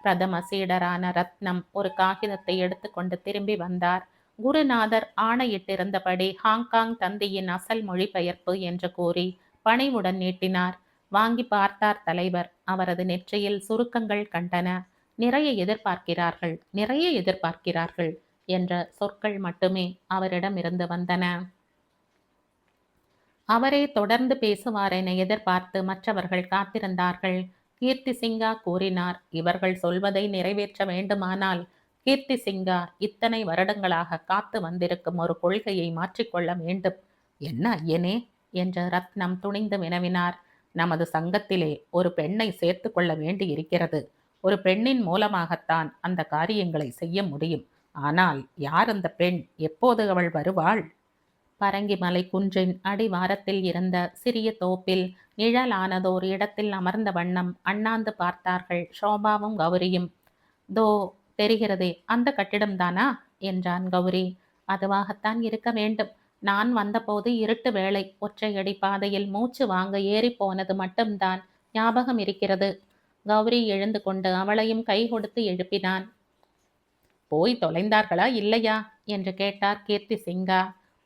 பிரதம சீடரான ரத்னம் ஒரு காகிதத்தை எடுத்துக்கொண்டு திரும்பி வந்தார். குருநாதர் ஆணையிட்டிருந்தபடி ஹாங்காங் தந்தியின் அசல் மொழிபெயர்ப்பு என்று கூறி பணிவுடன் நீட்டினார். வாங்கி பார்த்தார் தலைவர். அவரது நெற்றியில் சுருக்கங்கள் கண்டன. நிறைய எதிர்பார்க்கிறார்கள், நிறைய எதிர்பார்க்கிறார்கள் என்ற சொற்கள் மட்டுமே அவரிடமிருந்து வந்தன. அவரே தொடர்ந்து பேசுவார் என எதிர்பார்த்து மற்றவர்கள் காத்திருந்தார்கள். கீர்த்தி சிங்கா கூறினார், இவர்கள் சொல்வதை நிறைவேற்ற வேண்டுமானால் கீர்த்தி சிங்கா இத்தனை வருடங்களாக காத்து வந்திருக்கும் ஒரு கொள்கையை மாற்றிக்கொள்ள வேண்டும். என்ன ஐயனே என்று ரத்னம் துணிந்து வினவினார். நமது சங்கத்திலே ஒரு பெண்ணை சேர்த்து கொள்ள வேண்டி இருக்கிறது. ஒரு பெண்ணின் மூலமாகத்தான் அந்த காரியங்களை செய்ய முடியும். ஆனால் யார் அந்த பெண்? எப்போது அவள் வருவாள்? பரங்கிமலை குன்றின் அடிவாரத்தில் இருந்த சிறிய தோப்பில் நிழலானதோர் இடத்தில் அமர்ந்த வண்ணம் அண்ணாந்து பார்த்தார்கள் ஷோபாவும் கௌரியும். தோ தெரிகிறதே, அந்த கட்டிடம்தானா என்றான் கௌரி. அதுவாகத்தான் இருக்க வேண்டும். நான் வந்தபோது இருட்டு வேளை. ஒற்றையடி பாதையில் மூச்சு வாங்க ஏறி போனது மட்டும்தான் ஞாபகம் இருக்கிறது. கௌரி எழுந்து கொண்டு அவளையும் கை கொடுத்து எழுப்பினான். போய் தொலைந்தார்களா இல்லையா என்று கேட்டார் கீர்த்தி சிங்கா.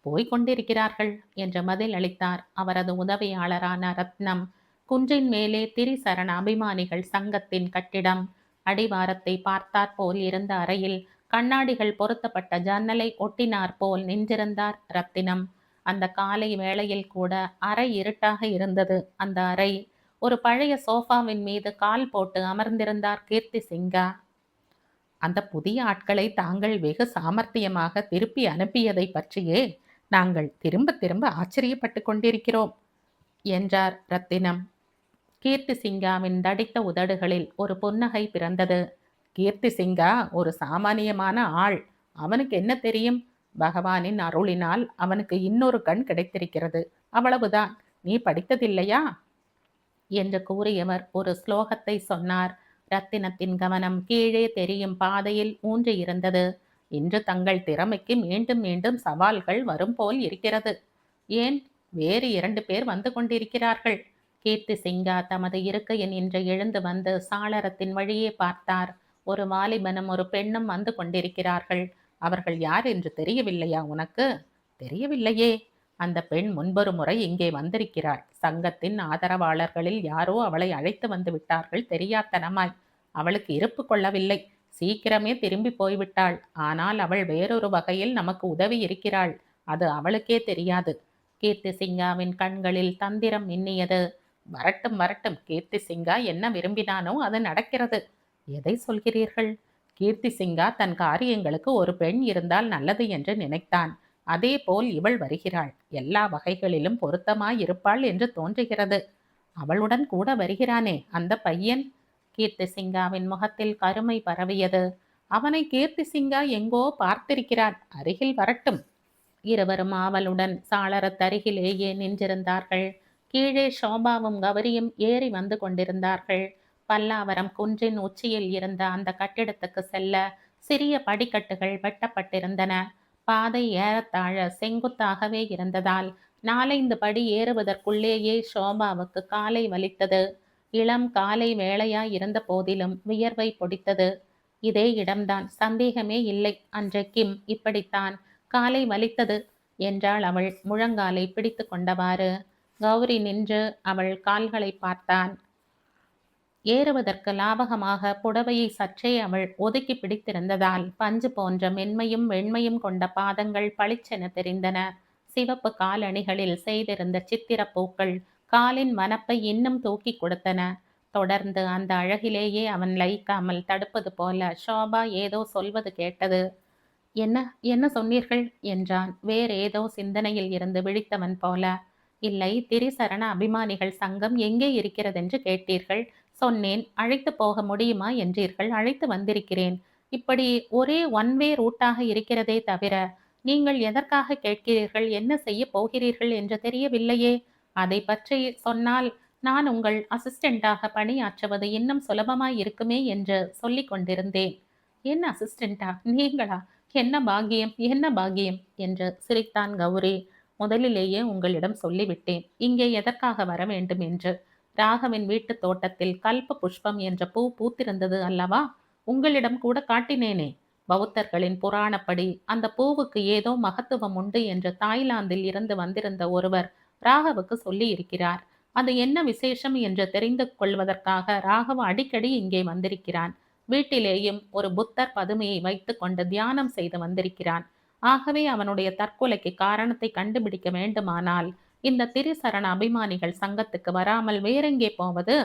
போய்கொண்டிருக்கிறார்கள் என்று பதில் அளித்தார் அவரது உதவியாளரான ரத்னம். குன்றின் மேலே திரிசரண அபிமானிகள் சங்கத்தின் கட்டிடம். அடிவாரத்தை பார்த்தாற் போல் இருந்த அறையில் கண்ணாடிகள் பொருத்தப்பட்ட ஜன்னலை ஒட்டினார் போல் நின்றிருந்தார் ரத்தினம். அந்த காலை வேளையில் கூட அறை இருட்டாக இருந்தது. அந்த அறை. ஒரு பழைய சோஃபாவின் மீது கால் போட்டு அமர்ந்திருந்தார் கீர்த்தி சிங்கா. அந்த புதிய ஆட்களை தாங்கள் வெகு சாமர்த்தியமாக திருப்பி அனுப்பியதை பற்றியே நாங்கள் திரும்ப திரும்ப ஆச்சரியப்பட்டு கொண்டிருக்கிறோம் என்றார் ரத்தினம். கீர்த்தி சிங்காவின் தடித்த உதடுகளில் ஒரு புன்னகை பிறந்தது. கீர்த்தி சிங்கா ஒரு சாமானியமான ஆள். அவனுக்கு என்ன தெரியும்? பகவானின் அருளினால் அவனுக்கு இன்னொரு கண் கிடைத்திருக்கிறது, அவ்வளவுதான். நீ படித்ததில்லையா என்று கூறியவர் ஒரு ஸ்லோகத்தை சொன்னார். ரத்தினத்தின் கவனம் கீழே தெரியும் பாதையில் ஊன்றி இருந்தது. இன்று தங்கள் திறமைக்கு மீண்டும் மீண்டும் சவால்கள் வரும் போல் இருக்கிறது. ஏன்? வேறு 2 பேர் வந்து கொண்டிருக்கிறார்கள். கீர்த்தி சிங்கா தமது இருக்கையின் இன்று எழுந்து வந்து சாளரத்தின் வழியே பார்த்தார். ஒரு வாலிபனும் ஒரு பெண்ணும் வந்து கொண்டிருக்கிறார்கள். அவர்கள் யார் என்று தெரியவில்லையா உனக்கு? தெரியவில்லையே. அந்த பெண் முன்பொரு முறை இங்கே வந்திருக்கிறாள். சங்கத்தின் ஆதரவாளர்களில் யாரோ அவளை அழைத்து வந்து விட்டார்கள் தெரியாத்தனமாய். அவளுக்கு இருப்பு கொள்ளவில்லை. சீக்கிரமே திரும்பி போய்விட்டாள். ஆனால் அவள் வேறொரு வகையில் நமக்கு உதவி இருக்கிறாள். அது அவளுக்கே தெரியாது. கீர்த்தி சிங்காவின் கண்களில் தந்திரம் மின்னியது. வரட்டும் வரட்டும், கீர்த்தி சிங்கா என்ன விரும்பினானோ அது நடக்கிறது. எதை சொல்கிறீர்கள்? கீர்த்தி சிங்கா தன் காரியங்களுக்கு ஒரு பெண் இருந்தால் நல்லது என்று நினைத்தான். அதே போல் இவள் வருகிறாள். எல்லா வகைகளிலும் பொருத்தமாயிருப்பாள் என்று தோன்றுகிறது. அவளுடன் கூட வருகிறானே அந்த பையன். கீர்த்தி சிங்காவின் முகத்தில் கருமை பரவியது. அவனை கீர்த்தி சிங்கா எங்கோ பார்த்திருக்கிறான். அருகில் வரட்டும். இருவரும் ஆவலுடன் சாளரத்தருகிலேயே நின்றிருந்தார்கள். கீழே சோபாவும் கௌரியும் ஏறி வந்து கொண்டிருந்தார்கள். பல்லாவரம் குன்றின் உச்சியில் இருந்த அந்த கட்டிடத்துக்கு செல்ல சிறிய படிக்கட்டுகள் வெட்டப்பட்டிருந்தன. பாதை ஏறத்தாழ செங்குத்தாகவே இருந்ததால் 4-5 படி ஏறுவதற்குள்ளேயே சோபாவுக்கு காலை வலித்தது. இளம் காலை வேளையாய் இருந்த போதிலும் வியர்வை பொடித்தது. இதே இடம்தான், சந்தேகமே இல்லை. அன்றைக்கும் இப்படித்தான் காலை வலித்தது என்றாள் அவள் முழங்காலை பிடித்து கொண்டவாறு. கௌரி நின்று அவள் கால்களை பார்த்தான். ஏறுவதற்கு லாபகமாக புடவையை சற்றே அவள் ஒதுக்கி பிடித்திருந்ததால் பஞ்சு போன்ற மென்மையும் வெண்மையும் கொண்ட பாதங்கள் பளிச்சென தெரிந்தன. சிவப்பு காலணிகளில் செய்திருந்த சித்திரப்பூக்கள் காலின் வனப்பை இன்னும் தூக்கி கொடுத்தன. தொடர்ந்து அந்த அழகிலேயே அவன் லயிக்காமல் தடுப்பது போல ஷோபா ஏதோ சொல்வது கேட்டது. என்ன என்ன சொன்னீர்கள் என்றான் வேறேதோ சிந்தனையில் இருந்து விழித்தவன் போல. இல்லை, திரிசரண அபிமானிகள் சங்கம் எங்கே இருக்கிறதென்று கேட்டீர்கள். சொன்னேன். அழைத்து போக முடியுமா என்றீர்கள். அழைத்து வந்திருக்கிறேன். இப்படி ஒரே ஒன் வே ரூட்டாக இருக்கிறதே தவிர நீங்கள் எதற்காக கேட்கிறீர்கள், என்ன செய்ய போகிறீர்கள் என்று தெரியவில்லையே. அதை பற்றி சொன்னால் நான் உங்கள் அசிஸ்டண்டாக பணியாற்றுவது இன்னும் சுலபமாய் இருக்குமே என்று சொல்லி கொண்டிருந்தேன். என்ன அசிஸ்டண்டா? நீங்களா? என்ன பாக்கியம், என்ன பாக்கியம் என்று சிரித்தான் கௌரி. முதலிலேயே உங்களிடம் சொல்லிவிட்டேன் இங்கே எதற்காக வர வேண்டும் என்று. ராகவின் வீட்டு தோட்டத்தில் கல்ப புஷ்பம் என்ற பூ பூத்திருந்தது அல்லவா? உங்களிடம் கூட காட்டினேனே. பௌத்தர்களின் புராணப்படி அந்த பூவுக்கு ஏதோ மகத்துவம் உண்டு என்று தாய்லாந்தில் இருந்து வந்திருந்த ஒருவர் ராகவுக்கு சொல்லி இருக்கிறார். அது என்ன விசேஷம் என்று தெரிந்து கொள்வதற்காக ராகவ் அடிக்கடி இங்கே வந்திருக்கிறான். வீட்டிலேயும் ஒரு புத்தர் பதுமையை வைத்து கொண்டு தியானம் செய்து வந்திருக்கிறான். ஆகவே அவனுடைய தற்கொலைக்கு காரணத்தை கண்டுபிடிக்க வேண்டுமானால் இந்த திரிசரண அபிமானிகள் சங்கத்துக்கு வராமல் வேறெங்கே போவது?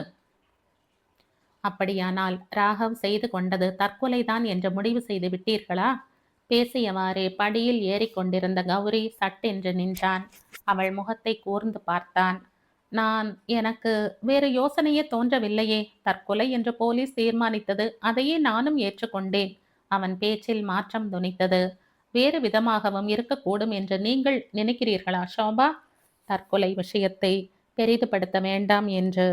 அப்படியானால் ராகவ் செய்து கொண்டது தற்கொலைதான் என்று முடிவு செய்து விட்டீர்களா? பேசியவாறே படியில் ஏறிக்கொண்டிருந்த கௌரி சட்டென்று நின்றான். அவள் முகத்தை கூர்ந்து பார்த்தான். எனக்கு வேறு யோசனையே தோன்றவில்லையே. தற்கொலை என்று போலீஸ் தீர்மானித்தது, அதையே நானும் ஏற்றுக்கொண்டேன். அவன் பேச்சில் மாற்றம் துணித்தது. வேறு விதமாகவும் இருக்கக்கூடும் என்று நீங்கள் நினைக்கிறீர்களா ஷோபா? தற்கொலை விஷயத்தை பெரிதுபடுத்த வேண்டாம் என்று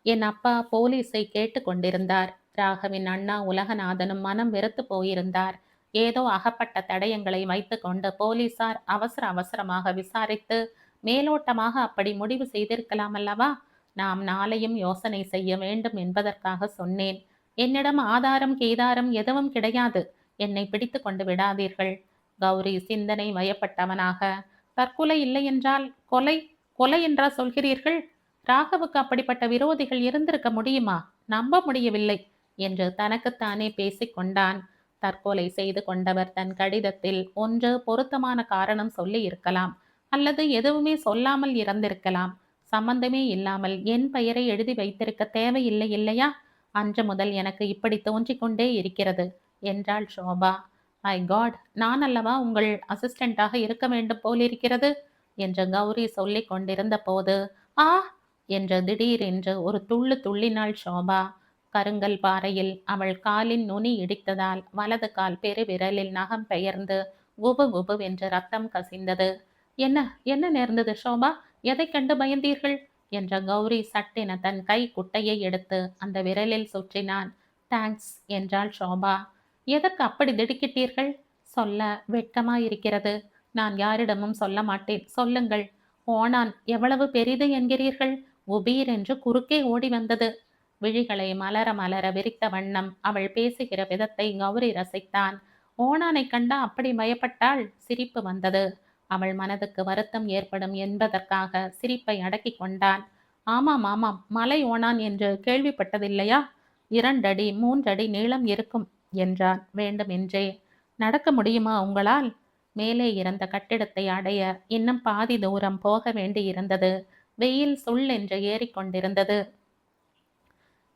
என் அப்பா போலீஸை கேட்டு கொண்டிருந்தார். ராகவின் அண்ணா உலகநாதனும் மனம் வெறுத்து போயிருந்தார். ஏதோ அகப்பட்ட தடயங்களை வைத்து கொண்டு போலீசார் அவசர அவசரமாக விசாரித்து மேலோட்டமாக அப்படி முடிவு செய்திருக்கலாம் அல்லவா? நாம் நாளையும் யோசனை செய்ய வேண்டும் என்பதற்காக சொன்னேன். என்னிடம் ஆதாரம் கேதாரம் எதுவும் கிடையாது. என்னை பிடித்து கொண்டு விடாதீர்கள். கௌரி சிந்தனை வயப்பட்டவனாக, தற்கொலை இல்லை என்றால் கொலை, கொலை என்றா சொல்கிறீர்கள்? ராகவுக்கு அப்படிப்பட்ட விரோதிகள் இருந்திருக்க முடியுமா? நம்ப முடியவில்லை என்று தனக்குத்தானே பேசிக்கொண்டான். தற்கொலை செய்து கொண்டவர் தன் கடிதத்தில் ஒன்று பொருத்தமான காரணம் சொல்லி இருக்கலாம், அல்லது எதுவுமே சொல்லாமல் இறந்திருக்கலாம். சம்பந்தமே இல்லாமல் என் பெயரை எழுதி வைத்திருக்க தேவையில்லை இல்லையா? அன்று முதல் எனக்கு இப்படி தோன்றிக் கொண்டே இருக்கிறது என்றாள் ஷோபா. ஐ காட், நான் அல்லவா உங்கள் அசிஸ்டண்டாக இருக்க வேண்டும் போலிருக்கிறது என்று கௌரி சொல்லி கொண்டிருந்த போது ஆ என்று திடீரென்று ஒரு துள்ளு துள்ளினாள் ஷோபா. கருங்கல் பாறையில் அவள் காலின் நுனி இடித்ததால் வலது கால் பெருவிரலில் நகம் பெயர்ந்து குபு குபு என்று ரத்தம் கசிந்தது. என்ன என்ன நேர்ந்தது ஷோபா? எதை கண்டு பயந்தீர்கள் என்ற கௌரி சட்டென தன் கை குட்டையை எடுத்து அந்த விரலில் சுற்றினான். தேங்க்ஸ் என்றாள் ஷோபா. எதற்கு அப்படி திடுக்கிட்டீர்கள்? சொல்ல வெட்கமாயிருக்கிறது. நான் யாரிடமும் சொல்ல மாட்டேன். சொல்லுங்கள். ஓணான் எவ்வளவு பெரிது என்கிறீர்கள்? உபீர் என்று குறுக்கே ஓடி வந்தது. விழிகளை மலர மலர விரித்த வண்ணம் அவள் பேசுகிற விதத்தை கௌரி ரசித்தான். ஓணானை கண்டா அப்படி பயப்பட்டாள். சிரிப்பு வந்தது. அவள் மனதுக்கு வருத்தம் ஏற்படும் என்பதற்காக சிரிப்பை அடக்கி கொண்டான். ஆமாம் ஆமாம், மலை ஓணான் என்று கேள்விப்பட்டதில்லையா? 2 அடி 3 அடி நீளம் இருக்கும் என்றான் வேண்டுமென்றே. நடக்க முடியுமா உங்களால்? மேலே இருந்த கட்டிடத்தை அடைய இன்னும் பாதி தூரம் போக வேண்டியிருந்தது. வெயில் சுள் என்று ஏறிக்கொண்டிருந்தது.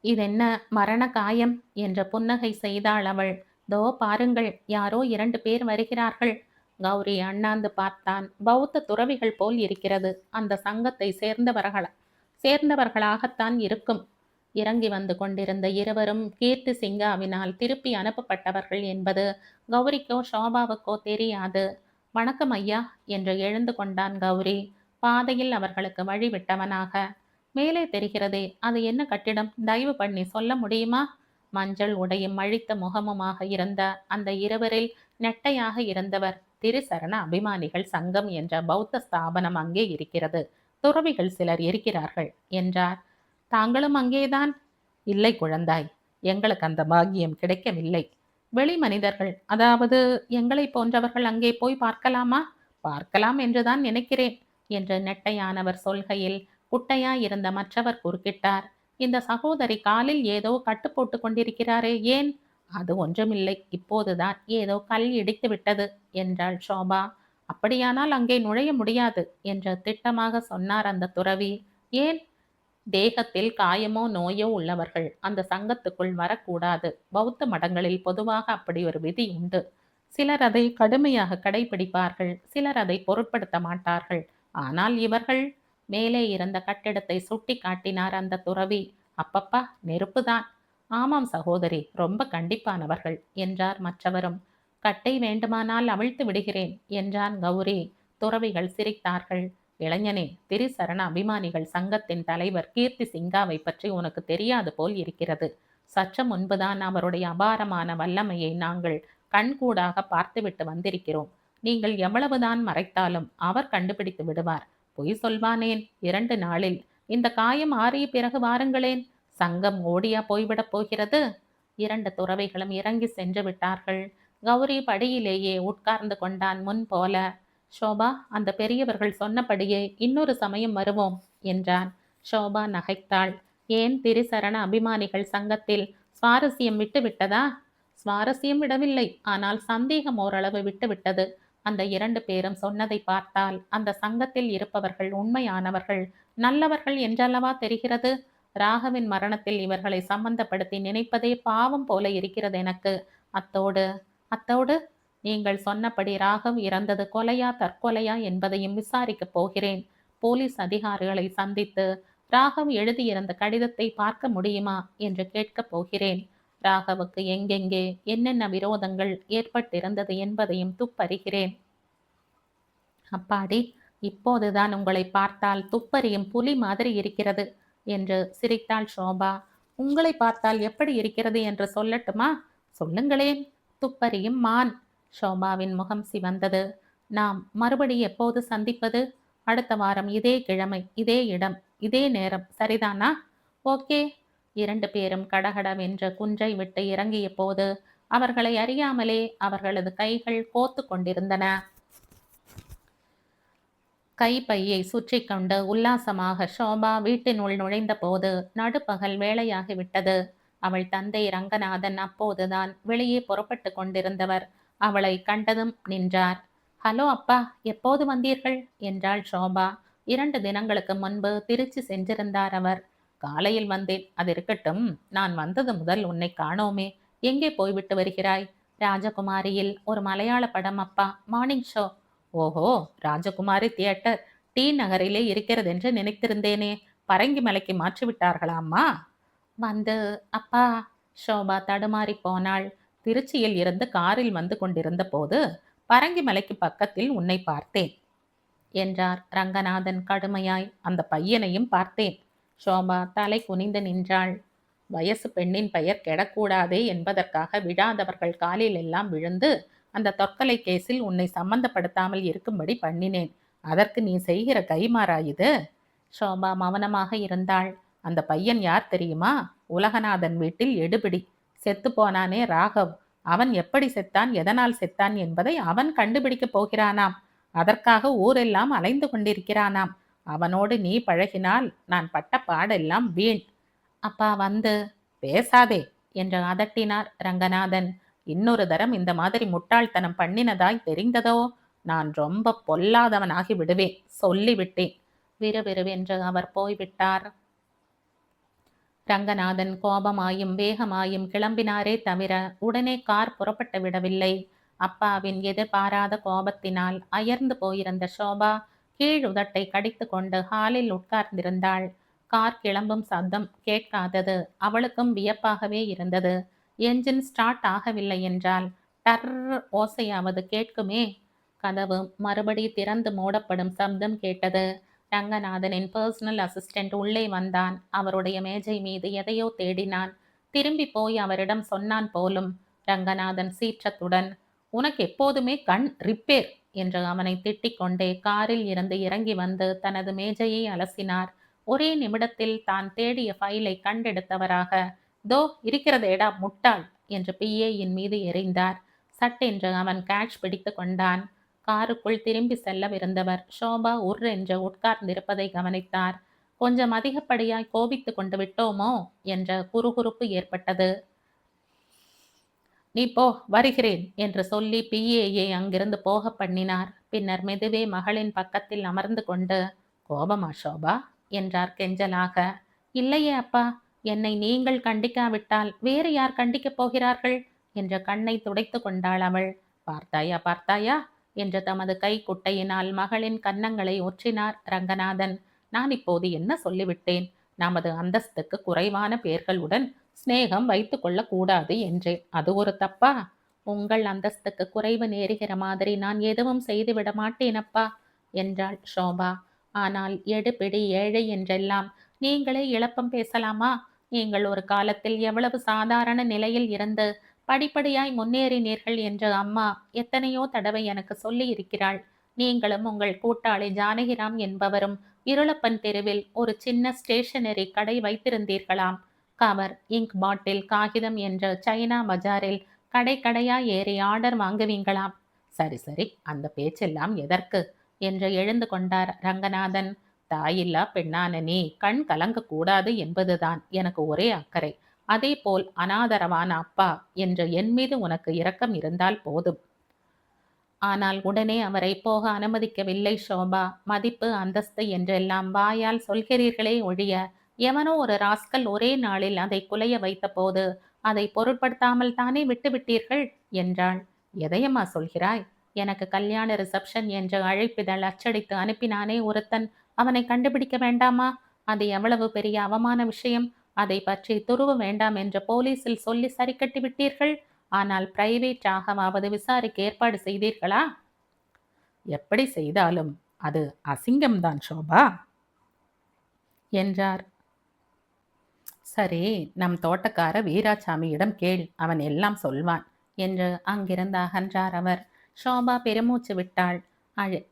இதென்ன மரண காயம் என்ற புன்னகை செய்தாள் அவள். தோ பாருங்கள், யாரோ 2 பேர் வருகிறார்கள். கௌரி அண்ணாந்து பார்த்தான். பௌத்த துறவிகள் போல் இருக்கிறது. அந்த சங்கத்தை சேர்ந்தவர்களாகத்தான் இருக்கும். இறங்கி வந்து கொண்டிருந்த இருவரும் கீர்த்தி சிங்காவினால் திருப்பி அனுப்பப்பட்டவர்கள் என்பது கௌரிக்கோ ஷோபாவுக்கோ தெரியாது. வணக்கம் ஐயா என்று எழுந்து கொண்டான் கௌரி, பாதையில் அவர்களுக்கு வழிவிட்டவனாக. மேலே தெரிகிறதே, அது என்ன கட்டிடம்? தயவு பண்ணி சொல்ல முடியுமா? மஞ்சள் உடையும் அழித்த முகமுமாக இருந்த அந்த இருவரில் நெட்டையாக இருந்தவர், திரிசரண அபிமானிகள் சங்கம் என்ற பௌத்த ஸ்தாபனம் அங்கே இருக்கிறது. துறவிகள் சிலர் இருக்கிறார்கள் என்றார். தாங்களும் அங்கேதான்? இல்லை குழந்தாய், எங்களுக்கு அந்த பாக்கியம் கிடைக்கவில்லை. வெளி மனிதர்கள், அதாவது எங்களை போன்றவர்கள் அங்கே போய் பார்க்கலாமா? பார்க்கலாம் என்றுதான் நினைக்கிறேன் என்று நெட்டையானவர் சொல்கையில் குட்டையாய் இருந்த மற்றவர் குறுக்கிட்டார். இந்த சகோதரி காலில் ஏதோ கட்டு போட்டு கொண்டிருக்கிறாரே, ஏன்? அது ஒன்றுமில்லை, இப்போதுதான் ஏதோ கல் இடித்து விட்டது என்றாள் ஷோபா. அப்படியானால் அங்கே நுழைய முடியாது என்று திட்டமாக சொன்னார் அந்த துறவி. ஏன்? தேகத்தில் காயமோ நோயோ உள்ளவர்கள் அந்த சங்கத்துக்குள் வரக்கூடாது. பௌத்த மடங்களில் பொதுவாக அப்படி ஒரு விதி உண்டு. சிலர் அதை கடுமையாக கடைபிடிப்பார்கள், சிலர் அதை பொருட்படுத்த மாட்டார்கள். ஆனால் இவர்கள்... மேலே இருந்த கட்டிடத்தை சுட்டி காட்டினார் அந்த துறவி. அப்பப்பா, நெருப்புதான். ஆமாம் சகோதரி, ரொம்ப கண்டிப்பானவர்கள் என்றார் மற்றவரும். கட்டை வேண்டுமானால் அவிழ்த்து விடுகிறேன் என்றான் கௌரி. துறவிகள் சிரித்தார்கள். இளைஞனே, திரிசரண அபிமானிகள் சங்கத்தின் தலைவர் கீர்த்தி சிங்காவை பற்றி உனக்கு தெரியாது போல் இருக்கிறது. சற்று முன்புதான் அவருடைய அபாரமான வல்லமையை நாங்கள் கண்கூடாக பார்த்துவிட்டு வந்திருக்கிறோம். நீங்கள் எவ்வளவுதான் மறைத்தாலும் அவர் கண்டுபிடித்து விடுவார். பொய் சொல்வானேன்? 2 நாளில் இந்த காயம் ஆறிய பிறகு வாருங்களேன். சங்கம் ஓடியா போய்விடப் போகிறது? 2 துறவிகளும் இறங்கி சென்று விட்டார்கள். கௌரி படியிலேயே உட்கார்ந்து கொண்டான் முன் போல. ஷோபா, அந்த பெரியவர்கள் சொன்னபடியே இன்னொரு சமயம் வருவோம் என்றான். ஷோபா நகைத்தாள். ஏன், திரிசரண அபிமானிகள் சங்கத்தில் சுவாரஸ்யம் விட்டு விட்டதா? சுவாரஸ்யம் விடவில்லை, ஆனால் சந்தேகம் ஓரளவு விட்டுவிட்டது. அந்த 2 பேரும் சொன்னதை பார்த்தால் அந்த சங்கத்தில் இருப்பவர்கள் உண்மையானவர்கள், நல்லவர்கள் என்றல்லவா தெரிகிறது. ராகவின் மரணத்தில் இவர்களை சம்பந்தப்படுத்தி நினைப்பதே பாவம் போல இருக்கிறது எனக்கு. அத்தோடு அத்தோடு நீங்கள் சொன்னபடி ராகவ் இறந்தது கொலையா தற்கொலையா என்பதையும் விசாரிக்கப் போகிறேன். போலீஸ் அதிகாரிகளை சந்தித்து ராகவ் எழுதியிருந்த கடிதத்தை பார்க்க முடியுமா என்று கேட்கப் போகிறேன். ராகவுக்கு எங்கெங்கே என்னென்ன விரோதங்கள் ஏற்பட்டிருந்தது என்பதையும் துப்பறிகிறேன். அப்பாடி, இப்போதுதான் உங்களை பார்த்தால் துப்பறியும் புலி மாதிரி இருக்கிறது என்று சிரித்தாள் ஷோபா. உங்களை பார்த்தால் எப்படி இருக்கிறது என்று சொல்லட்டுமா? சொல்லுங்களேன். துப்பறியும் மான். ஷோபாவின் முகம் சிவந்தது. நாம் மறுபடி எப்போது சந்திப்பது? அடுத்த வாரம் இதே கிழமை, இதே இடம், இதே நேரம், சரிதானா? ஓகே. 2 பேரும் கடகடவென்று குன்றை விட்டு இறங்கிய போது அவர்களை அறியாமலே அவர்களது கைகள் கோத்து கொண்டிருந்தன. கைப்பையை சுற்றி கொண்டு உல்லாசமாக ஷோபா வீட்டினுள் நுழைந்த போது நடுப்பகல் வேளையாகிவிட்டது. அவள் தந்தை ரங்கநாதன் அப்போதுதான் வெளியே புறப்பட்டு கொண்டிருந்தவர். அவளை கண்டதும் நின்றார். ஹலோ அப்பா, எப்போது வந்தீர்கள் என்றாள் ஷோபா. 2 தினங்களுக்கு முன்பு திருச்சி சென்றிருந்தார் அவர். காலையில் வந்தேன். அது இருக்கட்டும், நான் வந்தது முதல் உன்னை காணோமே. எங்கே போய்விட்டு வருகிறாய்? ராஜகுமாரியில் ஒரு மலையாள படம் அப்பா, மார்னிங் ஷோ. ஓஹோ, ராஜகுமாரி தியேட்டர் டி நகரிலே இருக்கிறது என்று நினைத்திருந்தேனே. பரங்கி மலைக்கு மாற்றிவிட்டார்களாம்மா? வந்து அப்பா. ஷோபா தடுமாறி போனாள். திருச்சியில் இருந்து காரில் வந்து கொண்டிருந்த போது பரங்கி மலைக்கு பக்கத்தில் உன்னை பார்த்தேன் என்றார் ரங்கநாதன் கடுமையாய். அந்த பையனையும் பார்த்தேன். ஷோபா தலை குனிந்து நின்றாள். வயசு பெண்ணின் பெயர் கெடக்கூடாதே என்பதற்காக விழாதவர்கள் காலில் எல்லாம் விழுந்து அந்த தொற்கொலை கேஸில் உன்னை சம்பந்தப்படுத்தாமல் இருக்கும்படி பண்ணினேன். அதற்கு நீ செய்கிற கைமாறா இது? ஷோபா மௌனமாக இருந்தாள். அந்த பையன் யார் தெரியுமா? உலகநாதன் வீட்டில் எடுபிடி. செத்து போனானே ராகவ், அவன் எப்படி செத்தான், எதனால் செத்தான் என்பதை அவன் கண்டுபிடிக்கப் போகிறானாம். அதற்காக ஊரெல்லாம் அலைந்து கொண்டிருக்கிறானாம். அவனோடு நீ பழகினால் நான் பட்ட பாடெல்லாம் வீண். அப்பா வந்து... பேசாதே என்று அதட்டினார் ரங்கநாதன். இன்னொரு தரம் இந்த மாதிரி முட்டாள்தனம் பண்ணினதாய் தெரிந்ததோ நான் ரொம்ப பொல்லாதவனாகி விடுவேன், சொல்லிவிட்டேன். விறுவிறுவென்று அவர் போய்விட்டார். ரங்கநாதன் கோபமாயும் வேகமாயும் கிளம்பினாரே தவிர உடனே கார் புறப்பட்டு விடவில்லை. அப்பாவின் எதிர்பாராத கோபத்தினால் அயர்ந்து போயிருந்த ஷோபா கீழ் உதட்டை கடித்து கொண்டு ஹாலில் உட்கார்ந்திருந்தாள். கார் கிளம்பும் சத்தம் கேட்காதது அவளுக்கும் வியப்பாகவே இருந்தது. என்ஜின் ஸ்டார்ட் ஆகவில்லை என்றால் டர் ஓசையாவது கேட்குமே. கதவு மறுபடி திறந்து மூடப்படும் சப்தம் கேட்டது. ரங்கநாதனின் பர்சனல் அசிஸ்டன்ட் உள்ளே வந்தான். அவருடைய மேஜை மீது எதையோ தேடினான். திரும்பி போய் அவரிடம் சொன்னான் போலும். ரங்கநாதன் சீற்றத்துடன், உனக்கு எப்போதுமே கண் ரிப்பேர் என்று அவனை திட்டிக் கொண்டே காரில் இருந்து இறங்கி வந்து தனது மேஜையை அலசினார். ஒரே நிமிடத்தில் தான் தேடிய ஃபைலை கண்டெடுத்தவராக, தோ இருக்கிறதேடா முட்டாள் என்று பிஏயின் மீது எறிந்தார். சட்டென்று அவன் கேட்ச் பிடித்து கொண்டான். காருக்குள் திரும்பி செல்லவிருந்தவர் ஷோபா என்று உட்கார்ந்திருப்பதை கவனித்தார். கொஞ்சம் அதிகப்படியாய் கோபித்து கொண்டு விட்டோமோ என்ற குறுகுறுப்பு ஏற்பட்டது. நீ போ, வருகிறேன் என்று சொல்லி பிஏயை அங்கிருந்து போக பண்ணினார். பின்னர் மெதுவே மகளின் பக்கத்தில் அமர்ந்து கொண்டு, கோபமா ஷோபா என்றார் கெஞ்சலாக. இல்லையே அப்பா, என்னை நீங்கள் கண்டிக்காவிட்டால் வேறு யார் கண்டிக்கப் போகிறார்கள் என்ற கண்ணை துடைத்து கொண்டாள் அவள். பார்த்தாயா பார்த்தாயா என்று தமது கை குட்டையினால் மகளின் கன்னங்களை ஒற்றினார் ரங்கநாதன். நான் இப்போது என்ன சொல்லிவிட்டேன்? நமது அந்தஸ்துக்கு குறைவான பேர்களுடன் சிநேகம் வைத்து கொள்ளக்கூடாது என்றேன். அது ஒரு தப்பா? உங்கள் அந்தஸ்துக்கு குறைவு நேருகிற மாதிரி நான் எதுவும் செய்துவிட மாட்டேனப்பா என்றாள் ஷோபா. ஆனால் எடுபிடி ஏழை என்றெல்லாம் நீங்களே இளப்பம் பேசலாமா? நீங்கள் ஒரு காலத்தில் எவ்வளவு சாதாரண நிலையில் இருந்து படிப்படியாய் முன்னேறினீர்கள் என்று அம்மா எத்தனையோ தடவை எனக்கு சொல்லி இருக்கிறாள். நீங்களும் உங்கள் கூட்டாளி ஜானகிராம் என்பவரும் இருளப்பன் தெருவில் ஒரு சின்ன ஸ்டேஷனரி கடை வைத்திருந்தீர்களாம். கவர், இங்க் பாட்டில், காகிதம் என்று சைனா பஜாரில் கடை கடையா ஏறி ஆர்டர் வாங்குவீங்களாம். சரி சரி, அந்த பேச்செல்லாம் எதற்கு என்று எழுந்து கொண்டார் ரங்கநாதன். தாயில்லா பெண்ணான நீ கண் கலங்கக்கூடாது என்பதுதான் எனக்கு ஒரே அக்கறை. அதேபோல் அனாதரவான அப்பா என்று என் மீது உனக்கு இரக்கம் இருந்தால் போதும். ஆனால் உடனே அவரை போக அனுமதிக்கவில்லை ஷோபா. மதிப்பு, அந்தஸ்து என்றெல்லாம் வாயால் சொல்கிறீர்களே ஒழிய, எவனோ ஒரு ராஸ்கல் ஒரே நாளில் அதை குலைய வைத்த போது அதை பொருட்படுத்தாமல் தானே விட்டுவிட்டீர்கள் என்றாள். எதையம்மா சொல்கிறாய்? எனக்கு கல்யாண ரிசப்ஷன் என்று அழைப்பிதழ் அச்சடித்து அனுப்பினானே ஒருத்தன், அவனை கண்டுபிடிக்க வேண்டாமா? அது எவ்வளவு பெரிய அவமான விஷயம்! அதை பற்றி துருவ வேண்டாம் என்று போலீஸில் சொல்லி சரி கட்டி விட்டீர்கள். ஆனால் பிரைவேட்டாகவாவது விசாரிக்க ஏற்பாடு செய்தீர்களா? எப்படி செய்தாலும் அது அசிங்கம்தான் ஷோபா என்றார். சரி, நம் தோட்டக்கார வீராசாமியிடம் கேள், அவன் எல்லாம் சொல்வான் என்று அங்கிருந்து அகன்றார் அவர். ஷோபா பெருமூச்சு விட்டாள்.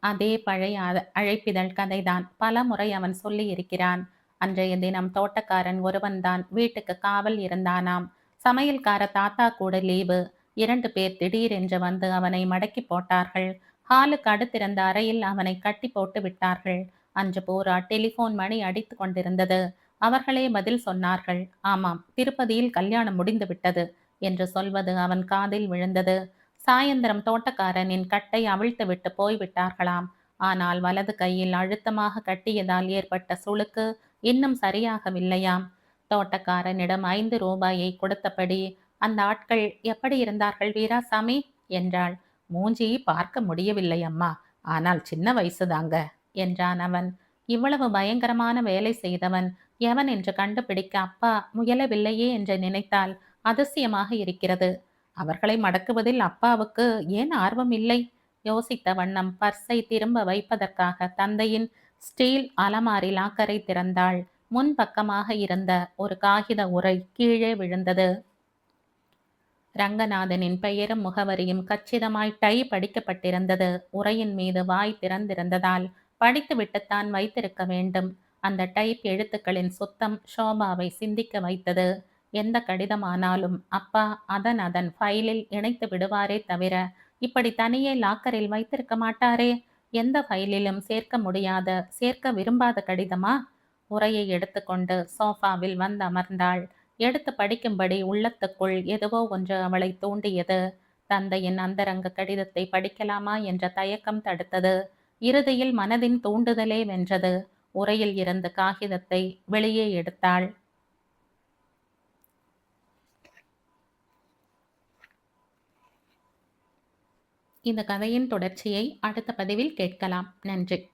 அதே பழைய அழைப்பிதழ் கதைதான் பல முறை அவன் சொல்லி இருக்கிறான். அன்றைய தினம் தோட்டக்காரன் ஒருவன்தான் வீட்டுக்கு காவல் இருந்தானாம். சமையல்கார தாத்தா கூட லீவு. 2 பேர் திடீரென்று வந்து அவனை மடக்கி போட்டார்கள். ஹாலுக்கு அடுத்திருந்த அறையில் அவனை கட்டி போட்டு விட்டார்கள். அன்று பூரா டெலிபோன் மணி அடித்து கொண்டிருந்தது. அவர்களே பதில் சொன்னார்கள். ஆமாம், திருப்பதியில் கல்யாணம் முடிந்து விட்டது என்று சொல்வது அவன் காதில் விழுந்தது. சாயந்தரம் தோட்டக்காரனின் கட்டை அவிழ்த்து விட்டு போய்விட்டார்களாம். ஆனால் வலது கையில் அழுத்தமாக கட்டியதால் ஏற்பட்ட சுளுக்கு இன்னும் சரியாகவில்லையாம். தோட்டக்காரனிடம் 5 ரூபாயை கொடுத்தபடி, அந்த ஆட்கள் எப்படி இருந்தார்கள் வீராசாமி என்றாள். மூஞ்சி பார்க்க முடியவில்லை அம்மா, ஆனால் சின்ன வயசுதாங்க என்றான் அவன். இவ்வளவு பயங்கரமான வேலை செய்தவன் எவன் என்று கண்டுபிடிக்க அப்பா முயலவில்லையே என்று நினைத்தால் அதிசயமாக இருக்கிறது. அவர்களை மடக்குவதில் அப்பாவுக்கு ஏன் ஆர்வம் இல்லை? யோசித்த வண்ணம் பர்ஸை திரும்ப வைப்பதற்காக தந்தையின் ஸ்டீல் அலமாரி லாக்கரை திறந்தாள். முன்பக்கமாக இருந்த ஒரு காகித உரை கீழே விழுந்தது. ரங்கநாதனின் பெயரும் முகவரியும் கச்சிதமாய் டை படிக்கப்பட்டிருந்தது. உரையின் மீது வாய் திறந்திருந்ததால் படித்துவிட்டுத்தான் வைத்திருக்க வேண்டும். அந்த டைப் எழுத்துக்களின் சுத்தம் ஷோபாவை சிந்திக்க வைத்தது. எந்த கடிதமானாலும் அப்பா அதன் ஃபைலில் இணைத்து விடுவாரே தவிர இப்படி தனியே லாக்கரில் வைத்திருக்க மாட்டாரே. எந்த ஃபைலிலும் சேர்க்க முடியாத, சேர்க்க விரும்பாத கடிதமா? உரையை எடுத்துக்கொண்டு சோஃபாவில் வந்து அமர்ந்தாள். எடுத்து படிக்கும்படி உள்ளத்துக்குள் எதுவோ ஒன்று அவளை தூண்டியது. தந்தையின் அந்தரங்க கடிதத்தை படிக்கலாமா என்ற தயக்கம் தடுத்தது. இறுதியில் மனதின் தூண்டுதலே வென்றது. உறையில் இருந்த காகிதத்தை வெளியே எடுத்தாள். இந்த கதையின் தொடர்ச்சியை அடுத்த பதிவில் கேட்கலாம். நன்றி.